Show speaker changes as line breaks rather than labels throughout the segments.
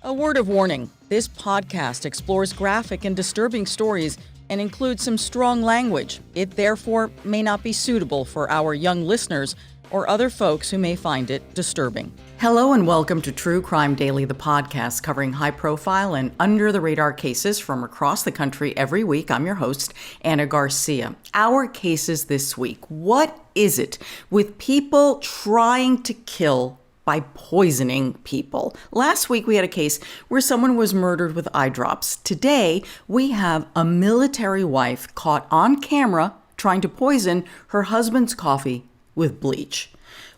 A word of warning, this podcast explores graphic and disturbing stories and includes some strong language. It therefore may not be suitable for our young listeners or other folks who may find it disturbing. Hello and welcome to True Crime Daily, the podcast covering high-profile and under-the-radar cases from across the country every week. I'm your host, Ana Garcia. Our cases this week. What is it with people trying to kill by poisoning people? Last week we had a case where someone was murdered with eye drops. Today we have a military wife caught on camera trying to poison her husband's coffee with bleach.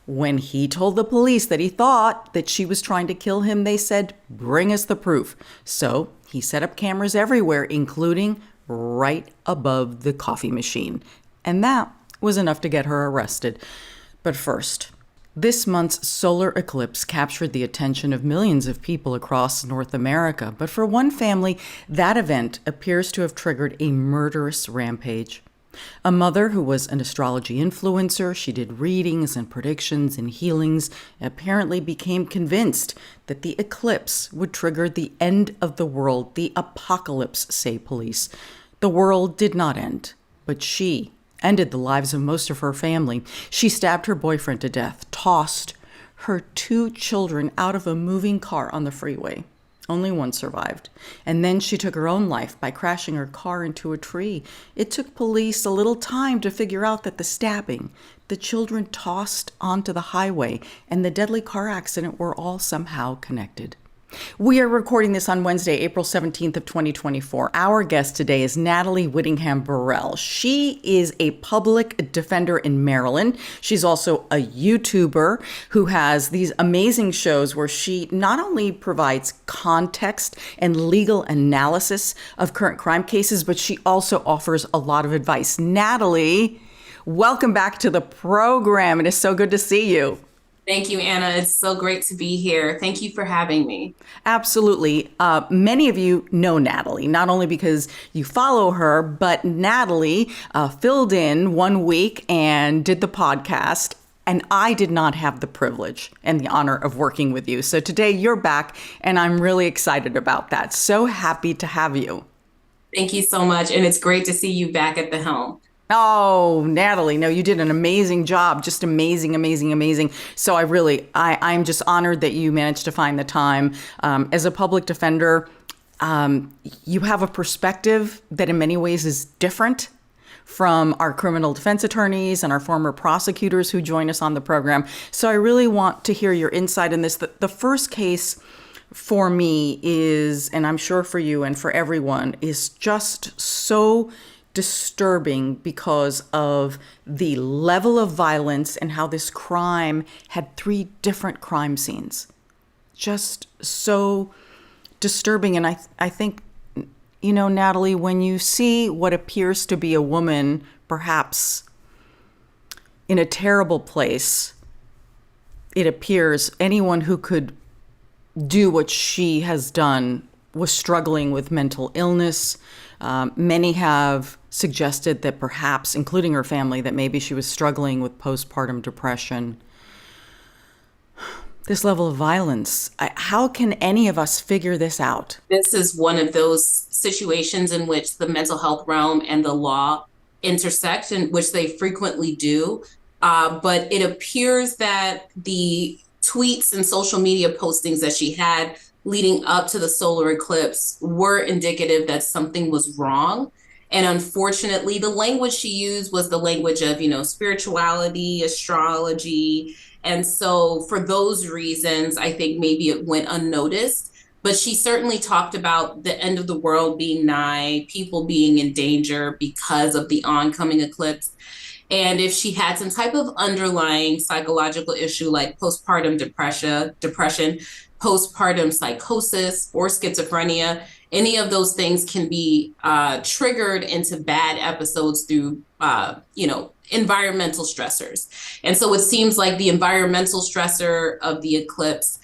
When he told the police that he thought that she was trying to kill him, they said, "Bring us the proof." So he set up cameras everywhere, including right above the coffee machine. And that was enough to get her arrested. But first, this month's solar eclipse captured the attention of millions of people across North America. But for one family, that event appears to have triggered a murderous rampage. A mother who was an astrology influencer, she did readings and predictions and healings, apparently became convinced that the eclipse would trigger the end of the world, the apocalypse, say police. The world did not end, but she ended the lives of most of her family. She stabbed her boyfriend to death, tossed her 2 children out of a moving car on the freeway. Only one survived. And then she took her own life by crashing her car into a tree. It took police a little time to figure out that the stabbing, the children tossed onto the highway, and the deadly car accident were all somehow connected. We are recording this on Wednesday, April 17th of 2024. Our guest today is Natalie Whittingham-Burrell. She is a public defender in Maryland. She's also a YouTuber who has these amazing shows where she not only provides context and legal analysis of current crime cases, but she also offers a lot of advice. Natalie, welcome back to the program. It is so good to see you.
Thank you, Anna. It's so great to be here. Thank you for having me.
Absolutely. Many of you know Natalie, not only because you follow her, but Natalie filled in one week and did the podcast. And I did not have the privilege and the honor of working with you. So today you're back, and I'm really excited about that. So happy to have you.
Thank you so much. And it's great to see you back at the helm.
Oh, Natalie, no, you did an amazing job. Just amazing, amazing, amazing. So I'm just honored that you managed to find the time. As a public defender, you have a perspective that in many ways is different from our criminal defense attorneys and our former prosecutors who join us on the program. So I really want to hear your insight in this. The first case for me is, and I'm sure for you and for everyone, is just so disturbing because of the level of violence and how this crime had 3 different crime scenes. Just so disturbing. And I think, Natalie, when you see what appears to be a woman, perhaps in a terrible place, it appears anyone who could do what she has done was struggling with mental illness. Many have suggested that perhaps, including her family, that maybe she was struggling with postpartum depression. This level of violence, how can any of us figure this out?
This is one of those situations in which the mental health realm and the law intersect, in which they frequently do. But it appears that the tweets and social media postings that she had leading up to the solar eclipse were indicative that something was wrong. And unfortunately, the language she used was the language of, spirituality, astrology. And so for those reasons, I think maybe it went unnoticed. But she certainly talked about the end of the world being nigh, people being in danger because of the oncoming eclipse. And if she had some type of underlying psychological issue like postpartum depression, postpartum psychosis, or schizophrenia, any of those things can be triggered into bad episodes through, environmental stressors. And so it seems like the environmental stressor of the eclipse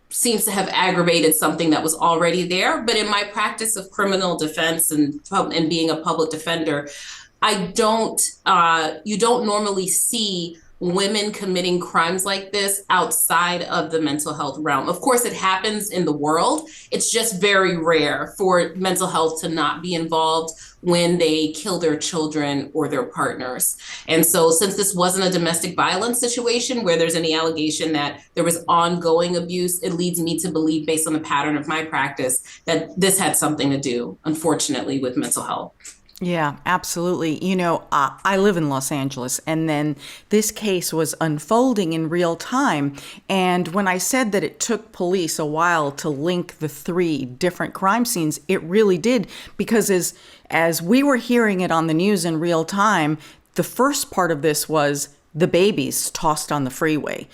seems to have aggravated something that was already there. But in my practice of criminal defense and being a public defender, you don't normally see women committing crimes like this outside of the mental health realm. Of course, it happens in the world. It's just very rare for mental health to not be involved when they kill their children or their partners. And so, since this wasn't a domestic violence situation where there's any allegation that there was ongoing abuse, it leads me to believe, based on the pattern of my practice, that this had something to do, unfortunately, with mental health.
Yeah, absolutely. I live in Los Angeles, and then this case was unfolding in real time. And when I said that it took police a while to link the three different crime scenes, it really did, because as we were hearing it on the news in real time, the first part of this was the babies tossed on the freeway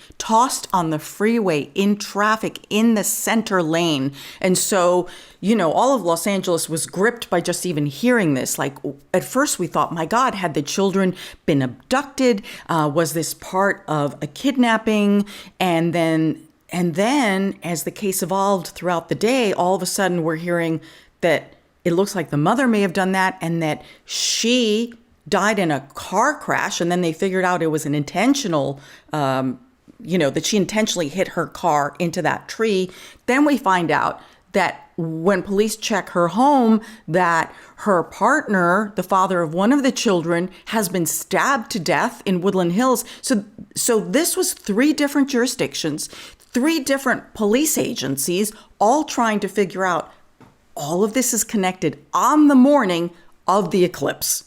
in traffic in the center lane. And so, all of Los Angeles was gripped by just even hearing this. Like, at first we thought, my God, had the children been abducted? Was this part of a kidnapping? And then as the case evolved throughout the day, all of a sudden we're hearing that it looks like the mother may have done that, and that she died in a car crash, and then they figured out it was an intentional, that she intentionally hit her car into that tree. Then we find out that when police check her home, that her partner, the father of one of the children, has been stabbed to death in Woodland Hills. So this was three different jurisdictions, three different police agencies, all trying to figure out all of this is connected on the morning of the eclipse.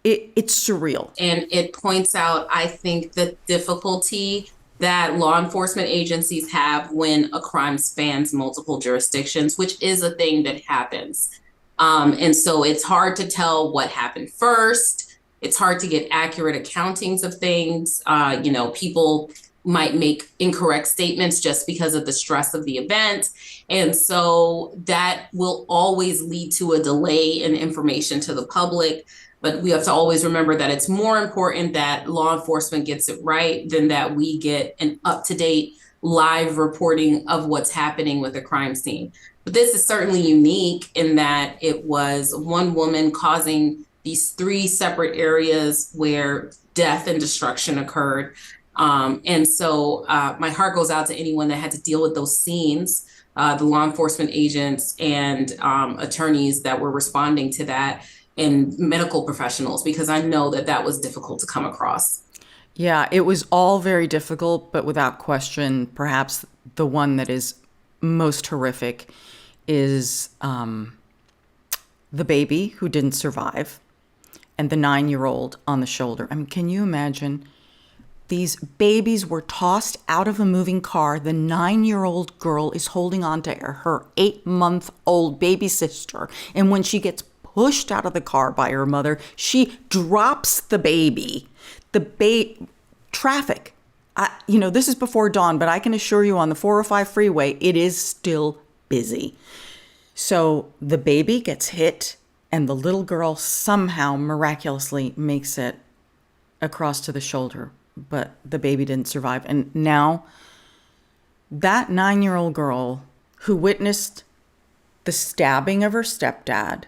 It's surreal.
And it points out, I think, the difficulty that law enforcement agencies have when a crime spans multiple jurisdictions, which is a thing that happens. And so it's hard to tell what happened first. It's hard to get accurate accountings of things. People might make incorrect statements just because of the stress of the event. And so that will always lead to a delay in information to the public. But we have to always remember that it's more important that law enforcement gets it right than that we get an up-to-date live reporting of what's happening with a crime scene. But this is certainly unique in that it was one woman causing these three separate areas where death and destruction occurred. And so my heart goes out to anyone that had to deal with those scenes, the law enforcement agents and attorneys that were responding to that, and medical professionals, because I know that that was difficult to come across.
Yeah, it was all very difficult, but without question, perhaps the one that is most horrific is the baby who didn't survive and the 9-year-old on the shoulder. I mean, can you imagine? These babies were tossed out of a moving car. The 9-year-old girl is holding on to her 8-month-old baby sister. And when she gets pushed out of the car by her mother, she drops the baby. Traffic. This is before dawn, but I can assure you on the 405 freeway, it is still busy. So the baby gets hit, and the little girl somehow miraculously makes it across to the shoulder, but the baby didn't survive. And now that 9-year-old girl who witnessed the stabbing of her stepdad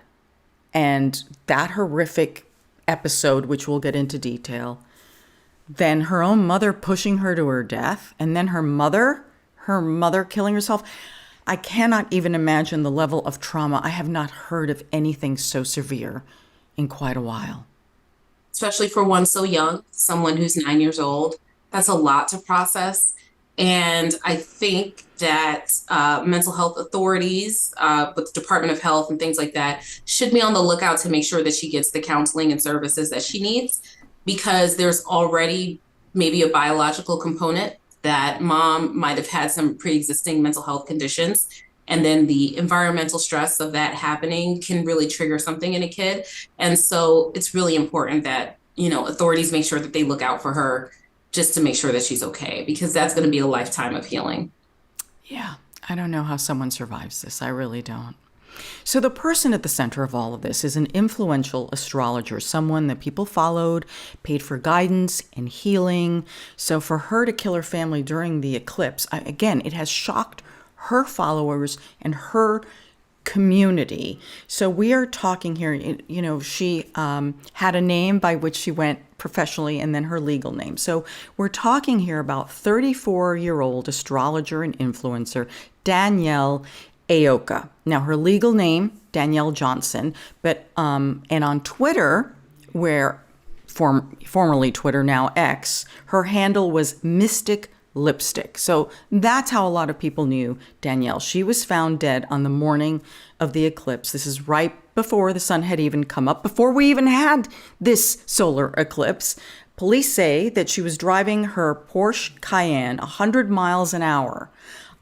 and that horrific episode, which we'll get into detail, then her own mother pushing her to her death, and then her mother killing herself. I cannot even imagine the level of trauma. I have not heard of anything so severe in quite a while.
Especially for one so young, someone who's 9 years old. That's a lot to process. And I think that mental health authorities, with the Department of Health and things like that, should be on the lookout to make sure that she gets the counseling and services that she needs, because there's already maybe a biological component that mom might have had some pre-existing mental health conditions. And then the environmental stress of that happening can really trigger something in a kid. And so it's really important that, authorities make sure that they look out for her, just to make sure that she's okay, because that's going to be a lifetime of healing.
Yeah, I don't know how someone survives this. I really don't. So the person at the center of all of this is an influential astrologer, someone that people followed, paid for guidance and healing. So for her to kill her family during the eclipse, again, it has shocked her followers and her community. So we are talking here, she had a name by which she went professionally, and then her legal name. So we're talking here about 34-year-old astrologer and influencer Danielle Aoka. Now, her legal name, Danielle Johnson, but and on Twitter, where formerly Twitter, now X, her handle was Mystic Lipstick. So that's how a lot of people knew Danielle. She was found dead on the morning of the eclipse. This is right before the sun had even come up, before we even had this solar eclipse. Police say that she was driving her Porsche Cayenne 100 miles an hour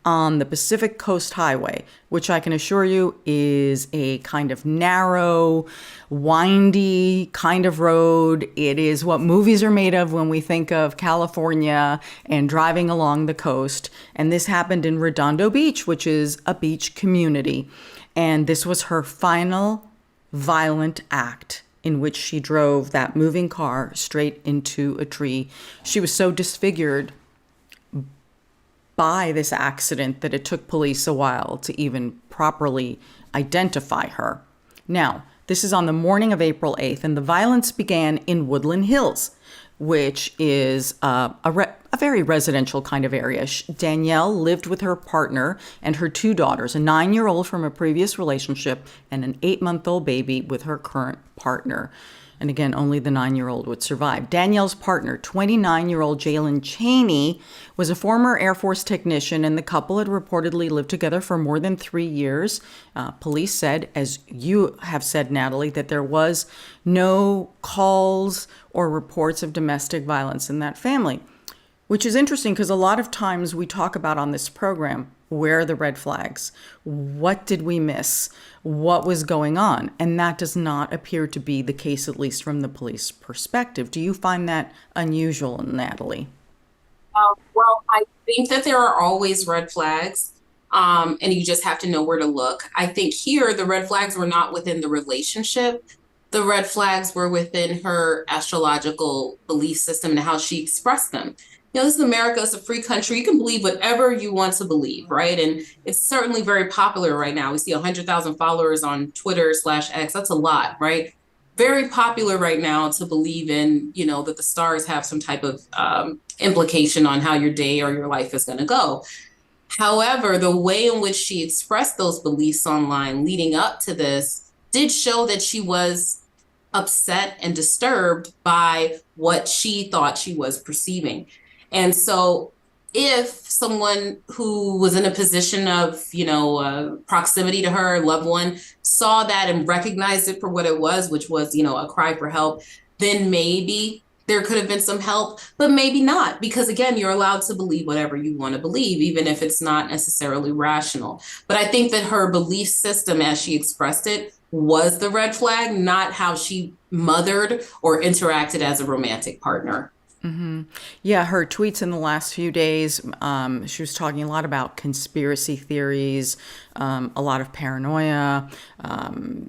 on the Pacific Coast Highway, which I can assure you is a kind of narrow, windy kind of road. It is what movies are made of when we think of California and driving along the coast. And this happened in Redondo Beach, which is a beach community. And this was her final violent act, in which she drove that moving car straight into a tree. She was so disfigured by this accident that it took police a while to even properly identify her. Now, this is on the morning of April 8th, and the violence began in Woodland Hills, which is a very residential kind of area. Danielle lived with her partner and her two daughters, a 9-year-old from a previous relationship and an 8-month-old baby with her current partner. And again, only the 9-year-old would survive. Danielle's partner, 29-year-old Jalen Cheney, was a former Air Force technician, and the couple had reportedly lived together for more than 3 years. Police said, as you have said, Natalie, that there was no calls or reports of domestic violence in that family, which is interesting because a lot of times we talk about on this program, where are the red flags? What did we miss? What was going on? And that does not appear to be the case, at least from the police perspective. Do you find that unusual, Natalie?
Well, I think that there are always red flags, and you just have to know where to look. I think here the red flags were not within the relationship. The red flags were within her astrological belief system and how she expressed them. This is America. It's a free country. You can believe whatever you want to believe, right? And it's certainly very popular right now. We see 100,000 followers on Twitter/X. That's a lot, right? Very popular right now to believe in, that the stars have some type of implication on how your day or your life is going to go. However, the way in which she expressed those beliefs online leading up to this did show that she was upset and disturbed by what she thought she was perceiving. And so if someone who was in a position of, proximity to her loved one saw that and recognized it for what it was, which was, a cry for help, then maybe there could have been some help, but maybe not, because again, you're allowed to believe whatever you want to believe, even if it's not necessarily rational. But I think that her belief system, as she expressed it, was the red flag, not how she mothered or interacted as a romantic partner.
Mm-hmm. Yeah, her tweets in the last few days, she was talking a lot about conspiracy theories, a lot of paranoia,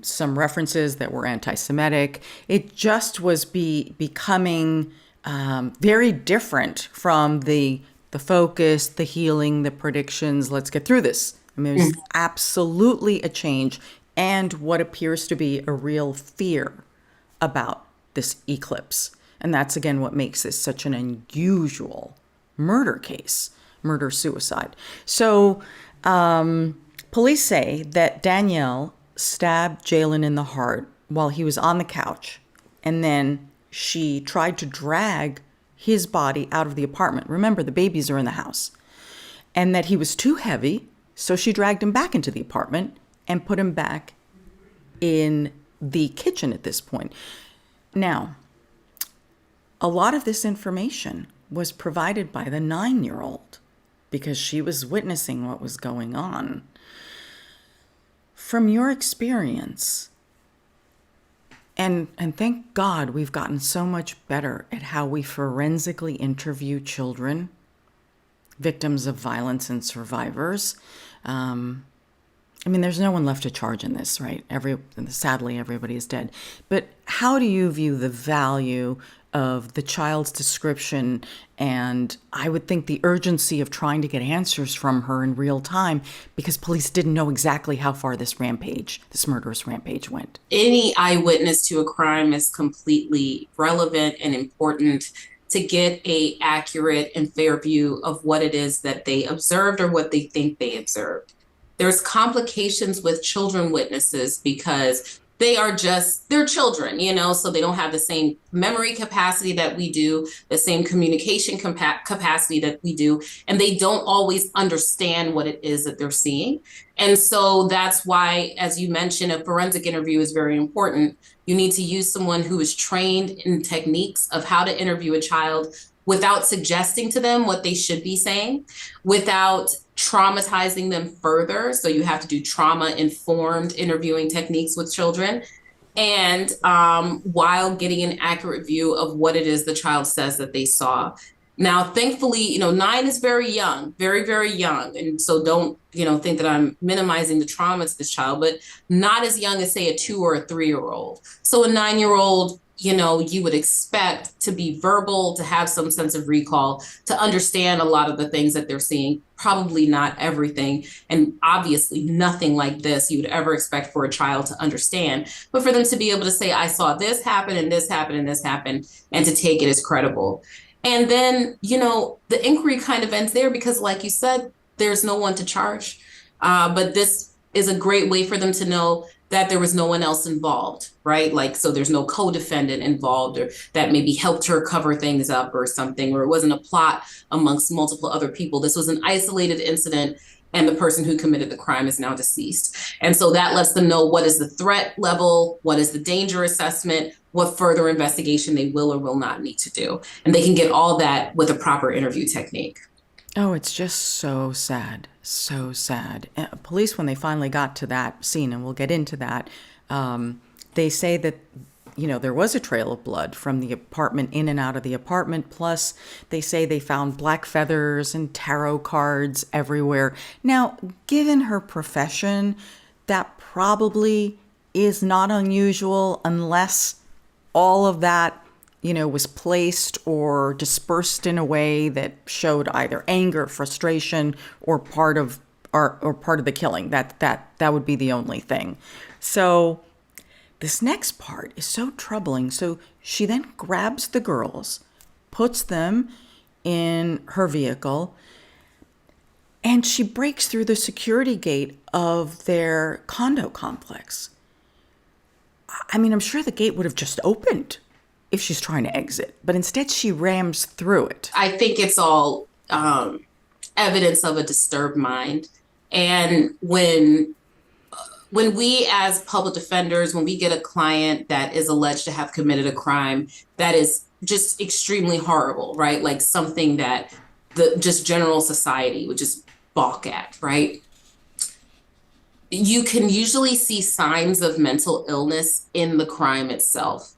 some references that were anti-Semitic. It just was becoming very different from the focus, the healing, the predictions. Let's get through this. I mean, there's absolutely a change and what appears to be a real fear about this eclipse. And that's, again, what makes this such an unusual murder case, murder-suicide. So police say that Danielle stabbed Jalen in the heart while he was on the couch. And then she tried to drag his body out of the apartment. Remember, the babies are in the house. And that he was too heavy, so she dragged him back into the apartment and put him back in the kitchen at this point. Now, a lot of this information was provided by the 9-year-old because she was witnessing what was going on. From your experience, and thank God we've gotten so much better at how we forensically interview children, victims of violence and survivors. There's no one left to charge in this, right? Sadly, everybody is dead. But how do you view the value of the child's description, and I would think the urgency of trying to get answers from her in real time because police didn't know exactly how far this murderous rampage went.
Any eyewitness to a crime is completely relevant and important to get a accurate and fair view of what it is that they observed or what they think they observed. There's complications with children witnesses because they're children, so they don't have the same memory capacity that we do, the same communication capacity that we do, and they don't always understand what it is that they're seeing. And so that's why, as you mentioned, a forensic interview is very important. You need to use someone who is trained in techniques of how to interview a child without suggesting to them what they should be saying, without traumatizing them further. So you have to do trauma-informed interviewing techniques with children, and while getting an accurate view of what it is the child says that they saw. Now, thankfully, 9 is very young, very, very young. And so don't, think that I'm minimizing the trauma to this child, but not as young as, say, a 2 or a 3-year-old. So a 9-year-old, you would expect to be verbal, to have some sense of recall, to understand a lot of the things that they're seeing, probably not everything. And obviously nothing like this you would ever expect for a child to understand, but for them to be able to say, I saw this happen and this happened and this happened, and to take it as credible. And then, the inquiry kind of ends there because, like you said, there's no one to charge. But this is a great way for them to know that there was no one else involved, right? Like, so there's no co-defendant involved or that maybe helped her cover things up or something, or it wasn't a plot amongst multiple other people. This was an isolated incident, and the person who committed the crime is now deceased. And so that lets them know what is the threat level, what is the danger assessment, what further investigation they will or will not need to do. And they can get all that with a proper interview technique.
Oh, it's just so sad. So sad. Police, when they finally got to that scene, and we'll get into that, they say that, there was a trail of blood from the apartment in and out of the apartment. Plus, they say they found black feathers and tarot cards everywhere. Now, given her profession, that probably is not unusual unless all of that was placed or dispersed in a way that showed either anger, frustration, or part of the killing. That would be the only thing. So this next part is so troubling. So she then grabs the girls, puts them in her vehicle, and she breaks through the security gate of their condo complex. I mean, I'm sure the gate would have just opened if she's trying to exit, but instead she rams through it.
I think it's all evidence of a disturbed mind. And when we as public defenders, when we get a client that is alleged to have committed a crime that is just extremely horrible, right? Like something that the just general society would just balk at, right? You can usually see signs of mental illness in the crime itself.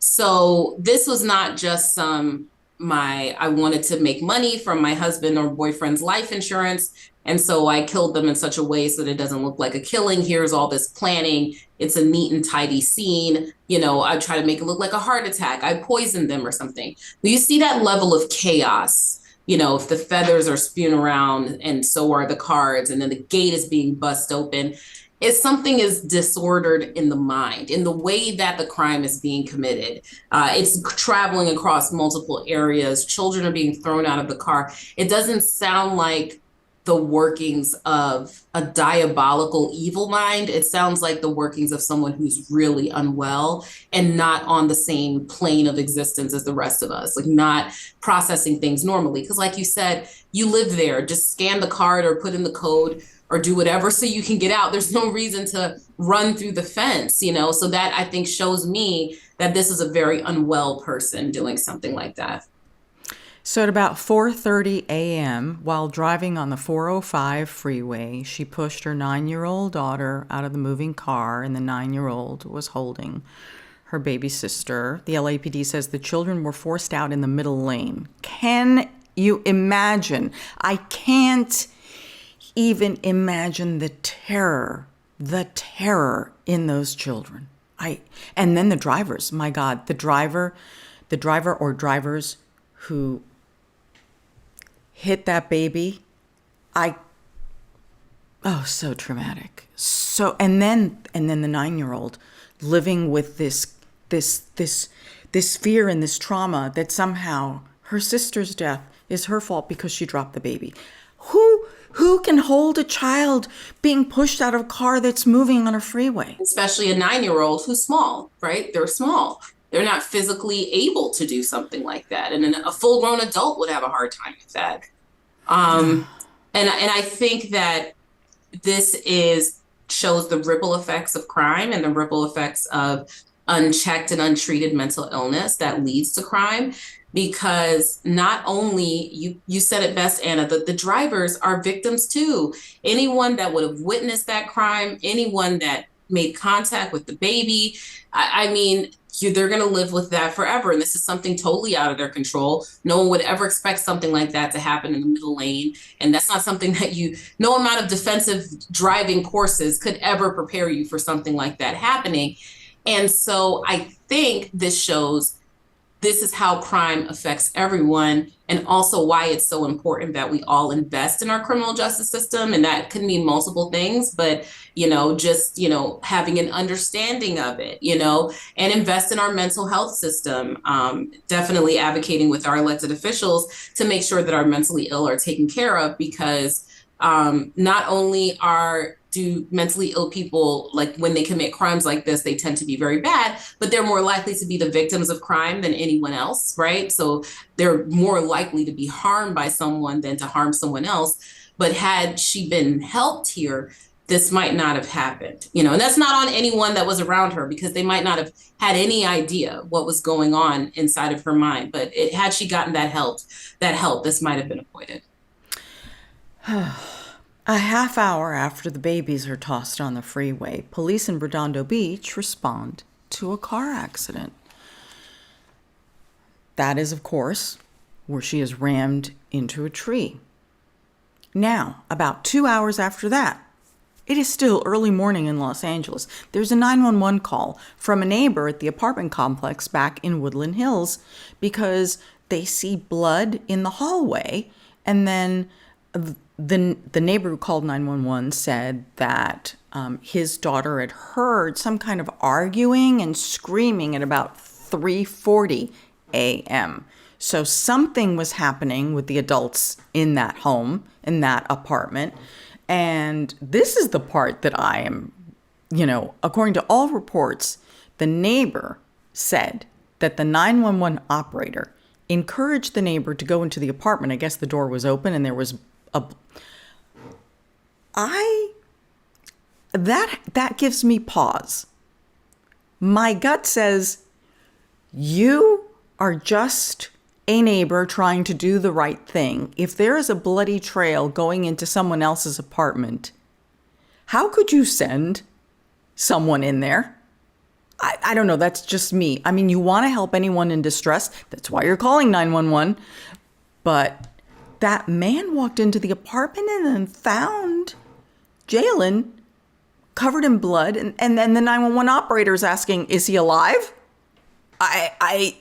So this was not just I wanted to make money from my husband or boyfriend's life insurance, and so I killed them in such a way so that it doesn't look like a killing. Here's all this planning. It's a neat and tidy scene. I try to make it look like a heart attack. I poisoned them or something. But you see that level of chaos, if the feathers are spewing around and so are the cards, and then the gate is being bust open. If something is disordered in the mind, in the way that the crime is being committed, it's traveling across multiple areas. Children are being thrown out of the car. It doesn't sound like the workings of a diabolical evil mind. It sounds like the workings of someone who's really unwell and not on the same plane of existence as the rest of us, like not processing things normally. Because like you said, you live there, just scan the card or put in the code or do whatever so you can get out. There's no reason to run through the fence, So that I think shows me that this is a very unwell person doing something like that.
So at about 4:30 a.m., while driving on the 405 freeway, she pushed her 9-year-old daughter out of the moving car, and the 9-year-old was holding her baby sister. The LAPD says the children were forced out in the middle lane. Can you imagine? I can't even imagine the terror in those children. And then the drivers, my God, the the driver or drivers who hit that baby, so traumatic. So, and then the 9-year-old living with this fear and this trauma that somehow her sister's death is her fault because she dropped the baby. Who can hold a child being pushed out of a car that's moving on a freeway?
Especially a 9-year-old who's small, right? They're small. They're not physically able to do something like that. And a full-grown adult would have a hard time with that. And I think that this shows the ripple effects of crime and the ripple effects of unchecked and untreated mental illness that leads to crime. Because not only, you said it best, Anna, the drivers are victims too. Anyone that would have witnessed that crime, anyone that made contact with the baby, they're going to live with that forever. And this is something totally out of their control. No one would ever expect something like that to happen in the middle lane. And that's not something that no amount of defensive driving courses could ever prepare you for something like that happening. And so I think this shows this is how crime affects everyone, and also why it's so important that we all invest in our criminal justice system. And that could mean multiple things, but, having an understanding of it, and invest in our mental health system. Definitely advocating with our elected officials to make sure that our mentally ill are taken care of, because not only do mentally ill people, like when they commit crimes like this, they tend to be very bad, but they're more likely to be the victims of crime than anyone else, right? So they're more likely to be harmed by someone than to harm someone else. But had she been helped here, this might not have happened, and that's not on anyone that was around her, because they might not have had any idea what was going on inside of her mind. But had she gotten that help, this might have been avoided.
A half hour after the babies are tossed on the freeway, police in Redondo Beach respond to a car accident. That is, of course, where she is rammed into a tree. Now, about 2 hours after that, it is still early morning in Los Angeles. There's a 911 call from a neighbor at the apartment complex back in Woodland Hills because they see blood in the hallway, and then the neighbor who called 911 said that his daughter had heard some kind of arguing and screaming at about 3:40 a.m. So something was happening with the adults in that home, in that apartment. And this is the part that I am, according to all reports, the neighbor said that the 911 operator encouraged the neighbor to go into the apartment. I guess the door was open and there was that gives me pause. My gut says you are just a neighbor trying to do the right thing. If there is a bloody trail going into someone else's apartment, how could you send someone in there? I don't know. That's just me. I mean, you want to help anyone in distress. That's why you're calling 911. But that man walked into the apartment and then found Jalen covered in blood. And then the 911 operator is asking, is he alive? I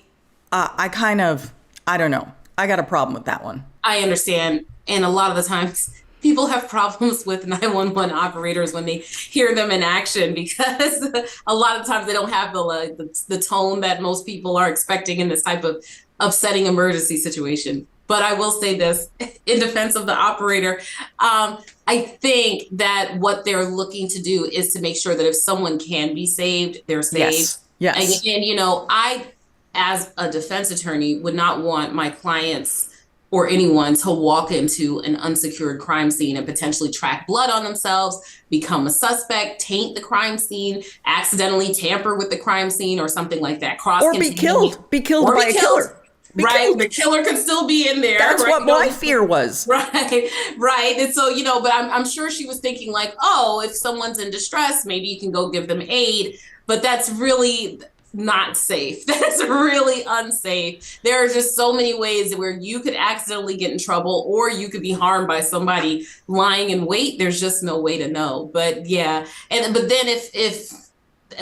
don't know. I got a problem with that one.
I understand. And a lot of the times people have problems with 911 operators when they hear them in action, because a lot of times they don't have the tone that most people are expecting in this type of upsetting emergency situation. But I will say this in defense of the operator. I think that what they're looking to do is to make sure that if someone can be saved, they're saved.
Yes.
And I, as a defense attorney, would not want my clients or anyone to walk into an unsecured crime scene and potentially track blood on themselves, become a suspect, taint the crime scene, accidentally tamper with the crime scene or something like that.
Or be killed by a killer.
Right. The killer could still be in there.
That's what my fear was.
Right. And so, but I'm sure she was thinking like, oh, if someone's in distress, maybe you can go give them aid. But that's really not safe. That's really unsafe. There are just so many ways where you could accidentally get in trouble, or you could be harmed by somebody lying in wait. There's just no way to know. But yeah. But then if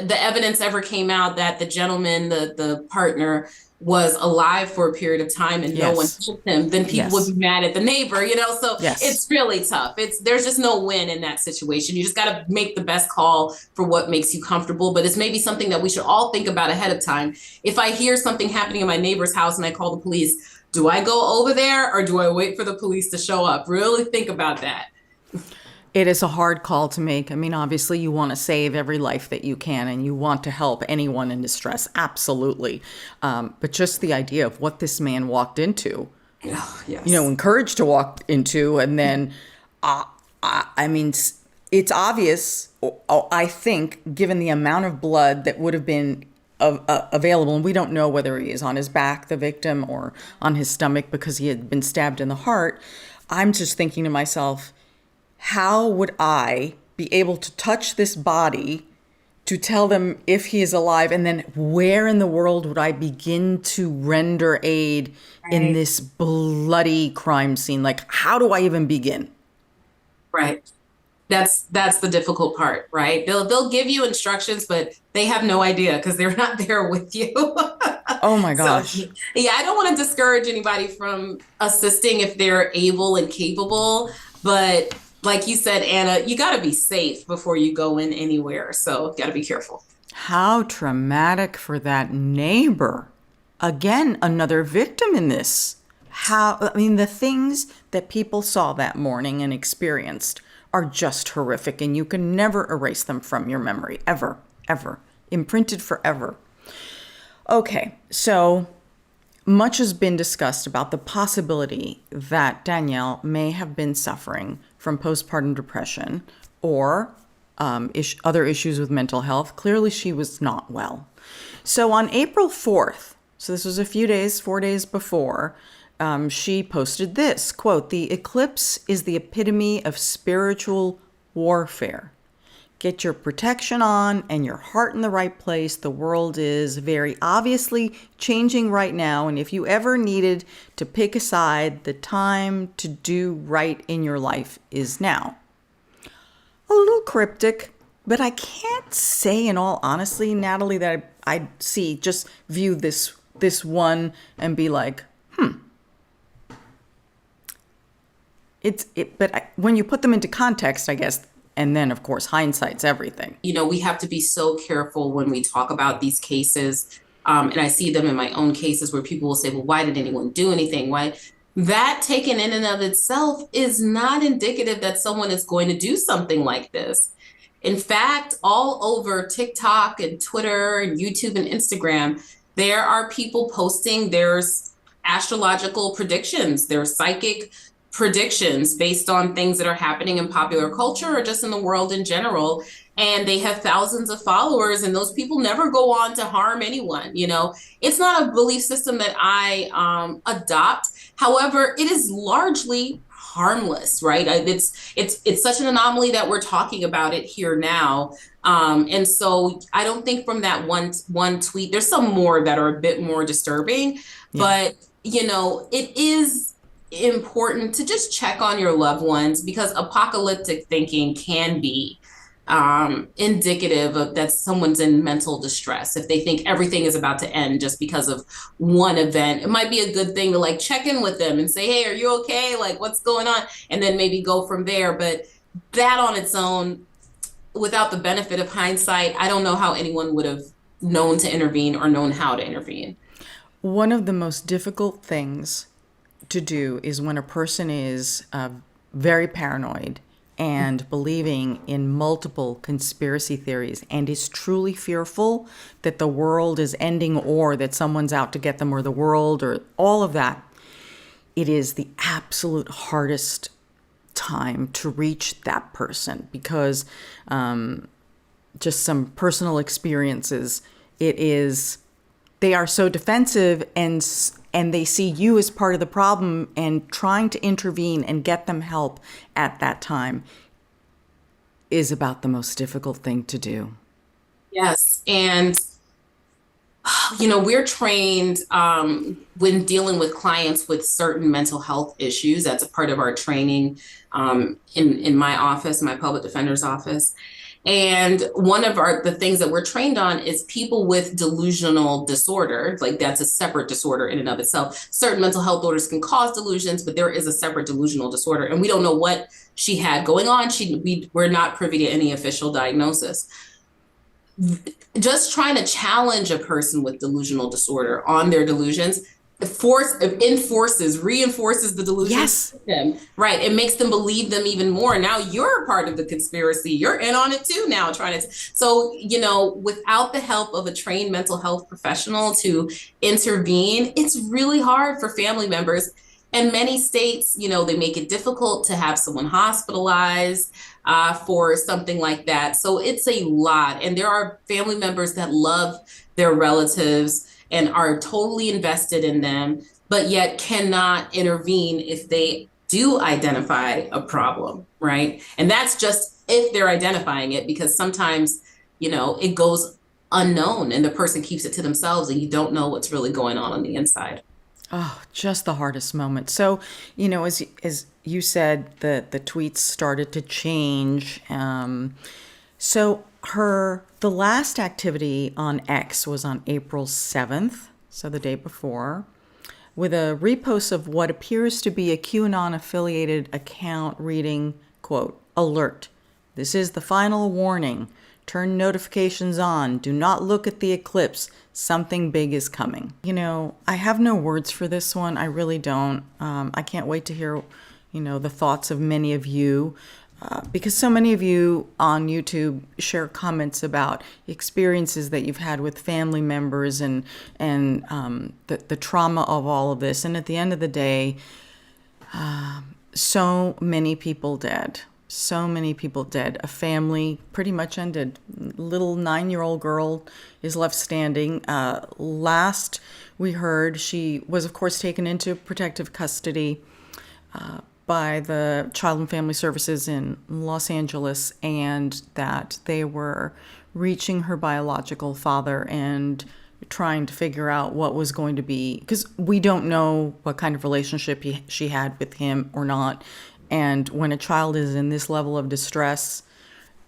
the evidence ever came out that the gentleman, the partner, was alive for a period of time and no one
Yes.
told him, then people would
Yes.
be mad at the neighbor, So
Yes.
it's really tough. There's just no win in that situation. You just got to make the best call for what makes you comfortable. But it's maybe something that we should all think about ahead of time. If I hear something happening in my neighbor's house and I call the police, do I go over there or do I wait for the police to show up? Really think about that.
It is a hard call to make. I mean, obviously, you want to save every life that you can and you want to help anyone in distress. Absolutely. But just the idea of what this man walked into,
Oh, yes.
encouraged to walk into, and then, I mean, it's obvious, I think, given the amount of blood that would have been available, and we don't know whether he is on his back, the victim, or on his stomach because he had been stabbed in the heart. I'm just thinking to myself, how would I be able to touch this body to tell them if he is alive? And then where in the world would I begin to render aid in this bloody crime scene? Like, how do I even begin?
Right. That's the difficult part, right? They'll give you instructions, but they have no idea because they're not there with you.
Oh my
So
gosh.
yeah, I don't want to discourage anybody from assisting if they're able and capable, but like you said, Anna, you got to be safe before you go in anywhere. So got to be careful.
How traumatic for that neighbor. Again, another victim in this. The things that people saw that morning and experienced are just horrific, and you can never erase them from your memory, ever, ever. Imprinted forever. Okay, so much has been discussed about the possibility that Danielle may have been suffering from postpartum depression or other issues with mental health. Clearly, she was not well. So on April 4th, so this was a few days, 4 days before, she posted this, quote, "The eclipse is the epitome of spiritual warfare. Get your protection on and your heart in the right place. The world is very obviously changing right now. And if you ever needed to pick a side, the time to do right in your life is now." A little cryptic, but I can't say in all honesty, Natalie, that I view this one and be like, But when you put them into context, I guess, and then, of course, hindsight's everything.
We have to be so careful when we talk about these cases. And I see them in my own cases where people will say, well, why did anyone do anything? Why? That taken in and of itself is not indicative that someone is going to do something like this. In fact, all over TikTok and Twitter and YouTube and Instagram, there are people posting there's astrological predictions, there's psychic predictions based on things that are happening in popular culture or just in the world in general. And they have thousands of followers, and those people never go on to harm anyone. It's not a belief system that I adopt. However, it is largely harmless, right? It's such an anomaly that we're talking about it here now. And so I don't think from that one tweet, there's some more that are a bit more disturbing, but it is important to just check on your loved ones, because apocalyptic thinking can be indicative of that someone's in mental distress. If they think everything is about to end just because of one event, it might be a good thing to check in with them and say, hey, are you okay? What's going on? And then maybe go from there. But that on its own, without the benefit of hindsight, I don't know how anyone would have known to intervene or known how to intervene.
One of the most difficult things to do is when a person is very paranoid and believing in multiple conspiracy theories and is truly fearful that the world is ending or that someone's out to get them or the world or all of that. It is the absolute hardest time to reach that person because just some personal experiences, they are so defensive and they see you as part of the problem, and trying to intervene and get them help at that time is about the most difficult thing to do.
Yes. And, we're trained when dealing with clients with certain mental health issues. That's a part of our training in my office, my public defender's office. And one of the things that we're trained on is people with delusional disorder. Like that's a separate disorder in and of itself. Certain mental health disorders can cause delusions, but there is a separate delusional disorder. And we don't know what she had going on. We're not privy to any official diagnosis. Just trying to challenge a person with delusional disorder on their delusions reinforces the delusion.
Yes.
Right. It makes them believe them even more. Now you're a part of the conspiracy. You're in on it too now, so, without the help of a trained mental health professional to intervene, it's really hard for family members. And many states, they make it difficult to have someone hospitalized for something like that. So it's a lot. And there are family members that love their relatives and are totally invested in them, but yet cannot intervene if they do identify a problem, right? And that's just if they're identifying it, because sometimes, it goes unknown and the person keeps it to themselves and you don't know what's really going on the inside.
Oh, just the hardest moment. So, as you said, the tweets started to change. So the last activity on X was on April 7th, so the day before, with a repost of what appears to be a QAnon-affiliated account reading, quote, "Alert. This is the final warning. Turn notifications on. Do not look at the eclipse. Something big is coming." I have no words for this one. I really don't. I can't wait to hear, the thoughts of many of you. Because so many of you on YouTube share comments about experiences that you've had with family members and the trauma of all of this. And at the end of the day, so many people dead. So many people dead. A family pretty much ended. Little 9-year-old girl is left standing. Last we heard, she was, of course, taken into protective custody by the Child and Family Services in Los Angeles, and that they were reaching her biological father and trying to figure out what was going to be, because we don't know what kind of relationship she had with him or not. And when a child is in this level of distress,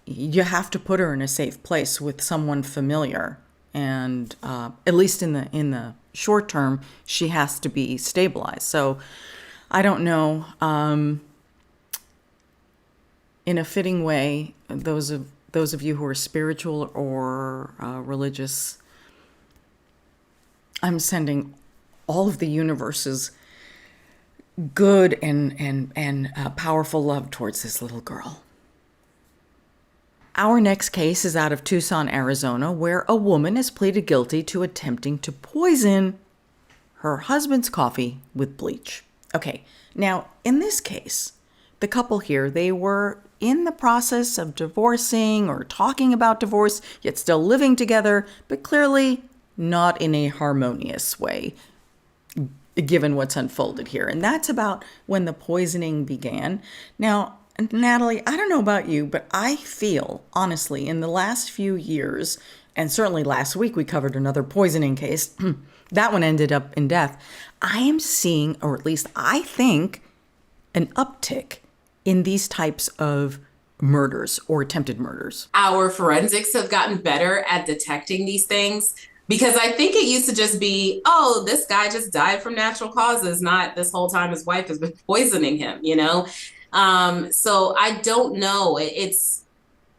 you have to put her in a safe place with someone familiar. And at least in the short term, she has to be stabilized. So I don't know. In a fitting way, those of you who are spiritual or religious, I'm sending all of the universe's good and powerful love towards this little girl. Our next case is out of Tucson, Arizona, where a woman has pleaded guilty to attempting to poison her husband's coffee with bleach. Okay, now in this case, the couple here, they were in the process of divorcing or talking about divorce, yet still living together, but clearly not in a harmonious way, given what's unfolded here. And that's about when the poisoning began. Now, Natalie, I don't know about you, but I feel, honestly, in the last few years, and certainly last week we covered another poisoning case, that one ended up in death. I am seeing, or at least I think, an uptick in these types of murders or attempted murders.
Our forensics have gotten better at detecting these things, because I think it used to just be, oh, this guy just died from natural causes, not this whole time his wife has been poisoning him, So I don't know.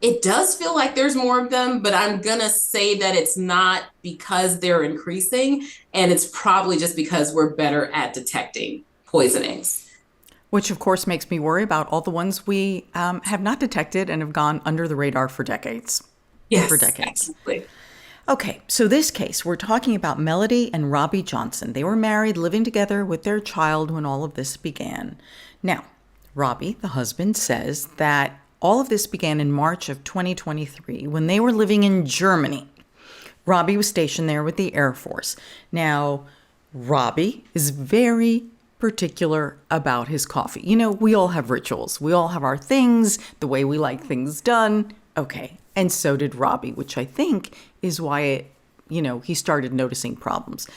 It does feel like there's more of them, but I'm going to say that it's not because they're increasing, and it's probably just because we're better at detecting poisonings.
Which, of course, makes me worry about all the ones we have not detected and have gone under the radar for decades.
Yes,
for decades.
Absolutely.
Okay, so this case, we're talking about Melody and Robbie Johnson. They were married, living together with their child when all of this began. Now, Robbie, the husband, says that all of this began in March of 2023 when they were living in Germany. Robbie was stationed there with the Air Force. Now, Robbie is very particular about his coffee. We all have rituals. We all have our things, the way we like things done. Okay. And so did Robbie, which I think is why he started noticing problems.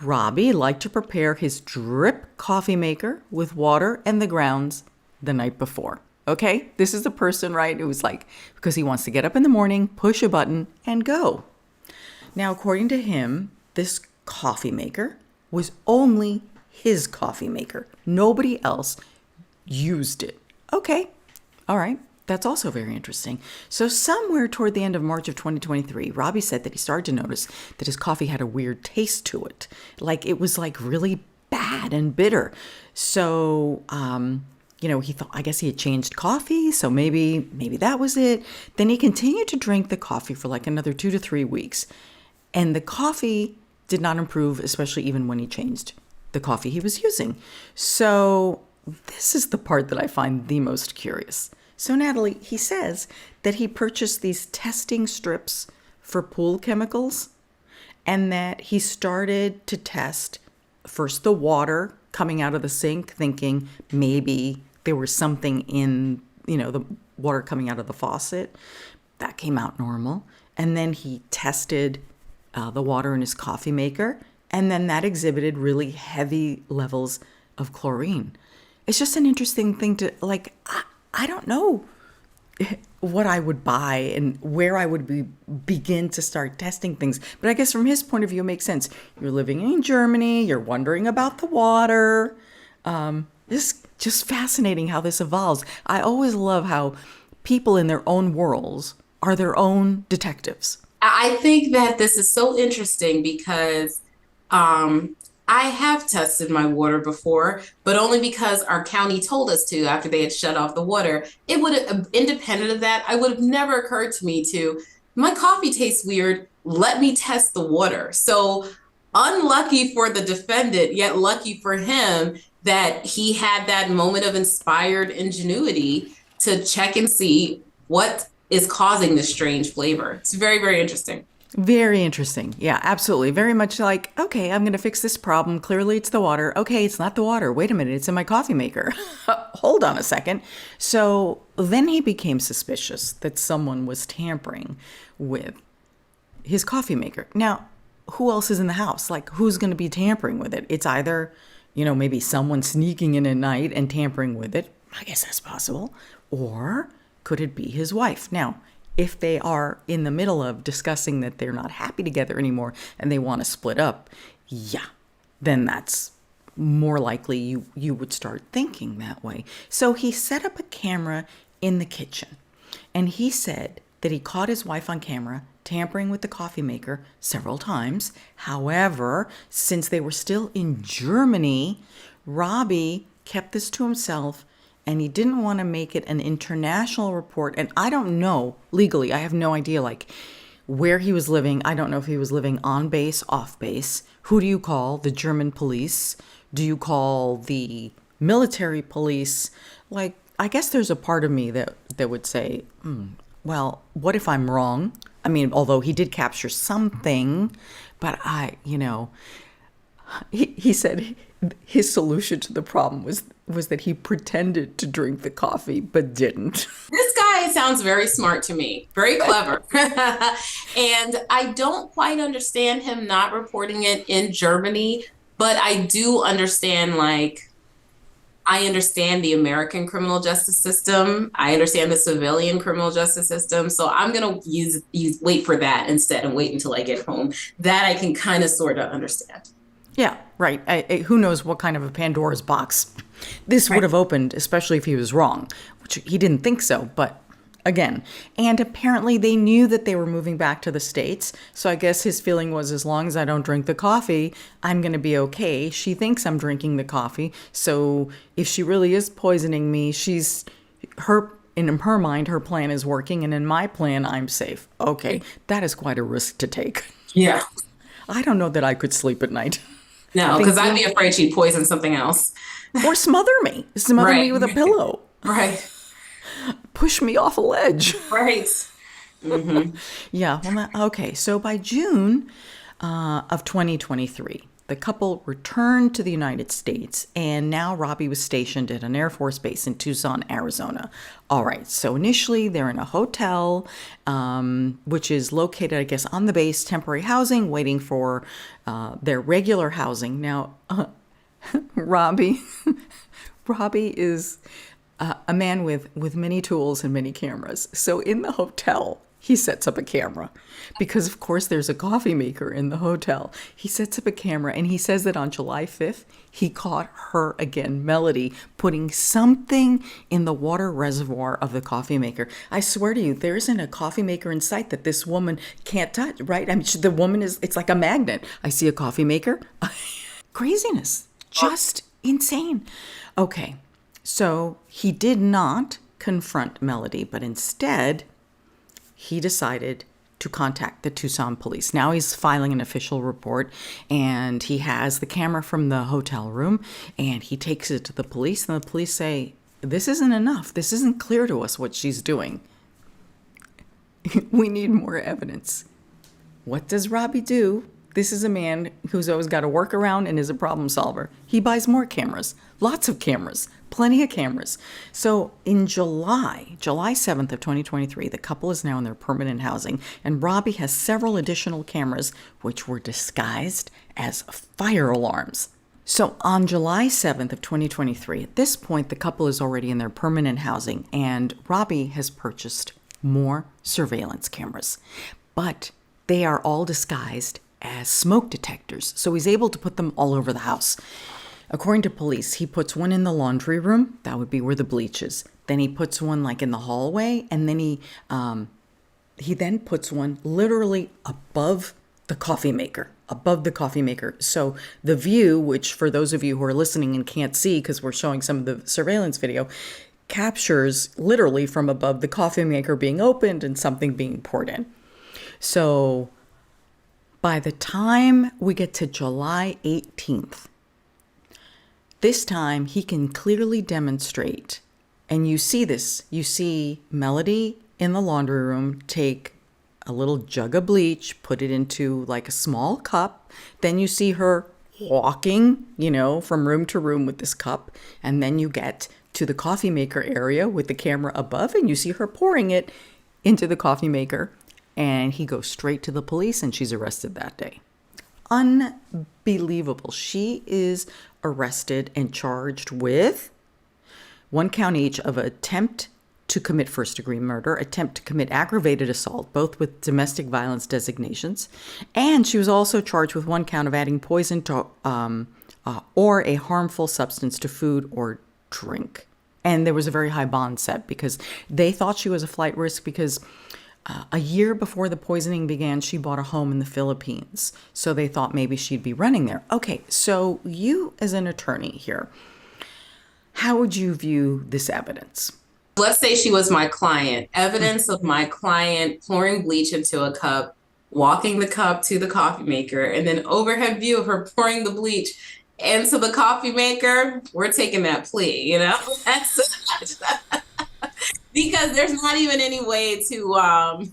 Robbie liked to prepare his drip coffee maker with water and the grounds the night before. Okay, this is the person, right, who was like, because he wants to get up in the morning, push a button, and go. Now, according to him, this coffee maker was only his coffee maker. Nobody else used it. Okay, all right. That's also very interesting. So somewhere toward the end of March of 2023, Robbie said that he started to notice that his coffee had a weird taste to it. Like it was like really bad and bitter. So, he thought, I guess he had changed coffee. So maybe that was it. Then he continued to drink the coffee for like another 2 to 3 weeks. And the coffee did not improve, especially even when he changed the coffee he was using. So this is the part that I find the most curious. So Natalie, he says that he purchased these testing strips for pool chemicals and that he started to test first the water coming out of the sink, thinking maybe there was something in, the water coming out of the faucet. That came out normal. And then he tested the water in his coffee maker, and then that exhibited really heavy levels of chlorine. It's just an interesting thing to, like, I don't know what I would buy and where I would begin to start testing things. But I guess from his point of view, it makes sense. You're living in Germany. You're wondering about the water. It's just fascinating how this evolves. I always love how people in their own worlds are their own detectives.
I think that this is so interesting because I have tested my water before, but only because our county told us to after they had shut off the water. It would have, independent of that, it would have never occurred to me my coffee tastes weird, let me test the water. So unlucky for the defendant, yet lucky for him that he had that moment of inspired ingenuity to check and see what is causing this strange flavor. It's very, very interesting.
Very interesting. Yeah, absolutely. Very much like, okay, I'm going to fix this problem. Clearly it's the water. Okay, it's not the water. Wait a minute, it's in my coffee maker. Hold on a second. So then he became suspicious that someone was tampering with his coffee maker. Now, who else is in the house? Like, who's going to be tampering with it? It's either, maybe someone sneaking in at night and tampering with it. I guess that's possible. Or could it be his wife? Now, if they are in the middle of discussing that they're not happy together anymore and they want to split up, then that's more likely you would start thinking that way. So he set up a camera in the kitchen, and he said that he caught his wife on camera tampering with the coffee maker several times. However, since they were still in Germany, Robbie kept this to himself, and he didn't want to make it an international report. And I don't know, legally, I have no idea, like, where he was living. I don't know if he was living on base, off base. Who do you call? The German police? Do you call the military police? Like, I guess there's a part of me that would say, well, what if I'm wrong? I mean, although he did capture something, but he said his solution to the problem was that he pretended to drink the coffee but didn't.
This guy sounds very smart to me, very clever. And I don't quite understand him not reporting it in Germany, but I do understand, I understand the American criminal justice system. I understand the civilian criminal justice system. So I'm going to wait for that instead and wait until I get home. That I can kind of sort of understand.
Yeah, right. Who knows what kind of a Pandora's box this would have opened, especially if he was wrong, which he didn't think so. But again, and apparently they knew that they were moving back to the States. So I guess his feeling was, as long as I don't drink the coffee, I'm going to be okay. She thinks I'm drinking the coffee. So if she really is poisoning me, in her mind, her plan is working. And in my plan, I'm safe. Okay, that is quite a risk to take.
Yeah.
I don't know that I could sleep at night.
No, because I'd be afraid she'd poison something else.
Or smother me me with a pillow.
Right.
Push me off a ledge.
Right. Mm-hmm.
Yeah. Well, okay. So by June of 2023, the couple returned to the United States, and now Robbie was stationed at an Air Force base in Tucson, Arizona. All right. So initially, they're in a hotel, which is located, I guess, on the base, temporary housing, waiting for their regular housing. Now, Robbie is a man with many tools and many cameras. So in the hotel, he sets up a camera because, of course, there's a coffee maker in the hotel. He sets up a camera and he says that on July 5th, he caught her again, Melody, putting something in the water reservoir of the coffee maker. I swear to you, there isn't a coffee maker in sight that this woman can't touch, right? I mean, the woman it's like a magnet. I see a coffee maker. Craziness. Just insane. Okay, so he did not confront Melody, but instead he decided to contact the Tucson police. Now he's filing an official report, and he has the camera from the hotel room, and he takes it to the police, and the police say, this isn't enough. This isn't clear to us what she's doing. We need more evidence. What does Robbie do? This is a man who's always got a workaround and is a problem solver. He buys more cameras, lots of cameras, plenty of cameras. So in July 7th of 2023, the couple is now in their permanent housing, and Robbie has several additional cameras which were disguised as fire alarms. So on July 7th of 2023, at this point, the couple is already in their permanent housing, and Robbie has purchased more surveillance cameras. But they are all disguised as smoke detectors, so he's able to put them all over the house. According to police, he puts one in the laundry room. That would be where the bleach is. Then he puts one like in the hallway, and then he then puts one literally above the coffee maker. So the view, which for those of you who are listening and can't see because we're showing some of the surveillance video, captures literally from above the coffee maker being opened and something being poured in. So by the time we get to July 18th, this time he can clearly demonstrate, and you see this, you see Melody in the laundry room take a little jug of bleach, put it into like a small cup. Then you see her walking, from room to room with this cup. And then you get to the coffee maker area with the camera above, and you see her pouring it into the coffee maker. And he goes straight to the police, and she's arrested that day. Unbelievable. She is arrested and charged with 1 count each of attempt to commit first-degree murder, attempt to commit aggravated assault, both with domestic violence designations. And she was also charged with 1 count of adding poison to or a harmful substance to food or drink. And there was a very high bond set because they thought she was a flight risk because a year before the poisoning began, she bought a home in the Philippines. So they thought maybe she'd be running there. Okay, so you as an attorney here, how would you view this evidence?
Let's say she was my client. Evidence of my client pouring bleach into a cup, walking the cup to the coffee maker, and then overhead view of her pouring the bleach into the coffee maker. We're taking that plea, That's because there's not even any way to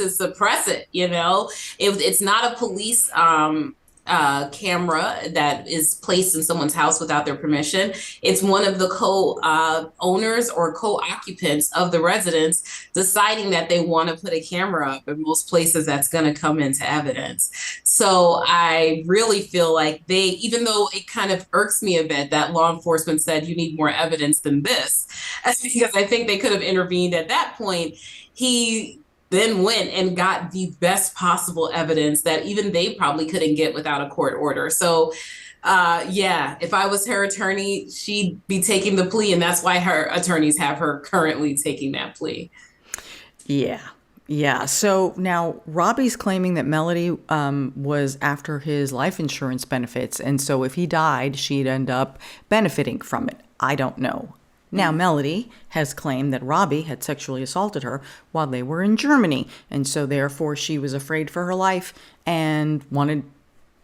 suppress it, It's not a police camera that is placed in someone's house without their permission. It's one of the co-owners or co-occupants of the residence deciding that they want to put a camera up. In most places, that's going to come into evidence. So I really feel like even though it kind of irks me a bit that law enforcement said you need more evidence than this, because I think they could have intervened at that point, he then went and got the best possible evidence that even they probably couldn't get without a court order. So, if I was her attorney, she'd be taking the plea, and that's why her attorneys have her currently taking that plea.
Yeah. So now Robbie's claiming that Melody was after his life insurance benefits, and so if he died, she'd end up benefiting from it. I don't know. Now, Melody has claimed that Robbie had sexually assaulted her while they were in Germany. And so therefore she was afraid for her life and wanted,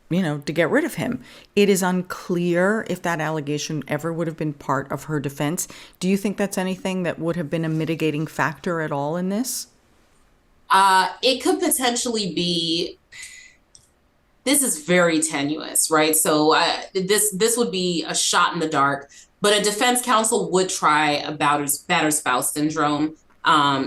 to get rid of him. It is unclear if that allegation ever would have been part of her defense. Do you think that's anything that would have been a mitigating factor at all in this?
It could potentially be. This is very tenuous, right? So this would be a shot in the dark. But a defense counsel would try a battered spouse syndrome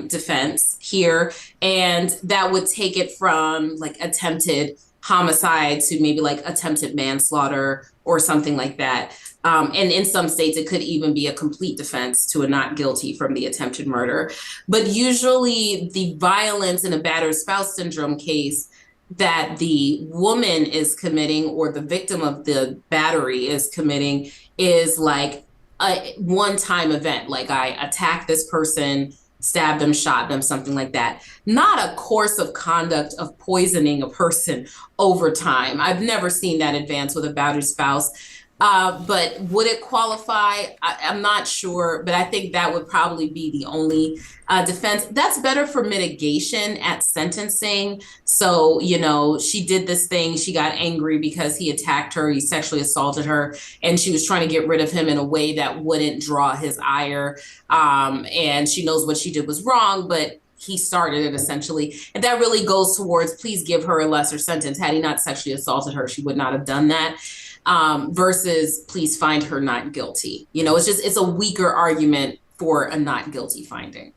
defense here, and that would take it from like attempted homicide to maybe like attempted manslaughter or something like that. And in some states, it could even be a complete defense to a not guilty from the attempted murder. But usually the violence in a battered spouse syndrome case that the woman is committing or the victim of the battery is committing is like a one-time event. Like I attacked this person, stabbed them, shot them, something like that. Not a course of conduct of poisoning a person over time. I've never seen that advance with a battered spouse. But would it qualify? I'm not sure, but I think that would probably be the only defense. That's better for mitigation at sentencing. So, she did this thing. She got angry because he attacked her. He sexually assaulted her, and she was trying to get rid of him in a way that wouldn't draw his ire. And she knows what she did was wrong, but he started it essentially. And that really goes towards, please give her a lesser sentence. Had he not sexually assaulted her, she would not have done that. Versus please find her not guilty. It's a weaker argument for a not guilty finding.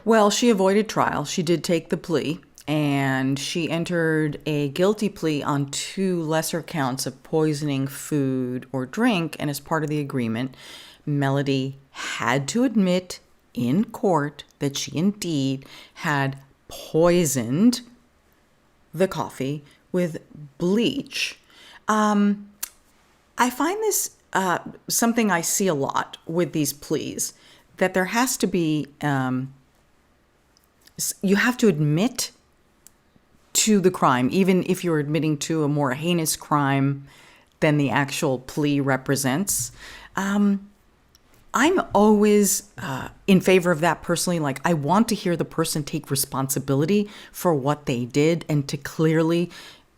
Well, she avoided trial. She did take the plea, and she entered a guilty plea on 2 lesser counts of poisoning food or drink. And as part of the agreement, Melody had to admit in court that she indeed had poisoned the coffee with bleach. I find this something I see a lot with these pleas, that there has to be, you have to admit to the crime, even if you're admitting to a more heinous crime than the actual plea represents. I'm always in favor of that personally. Like, I want to hear the person take responsibility for what they did and to clearly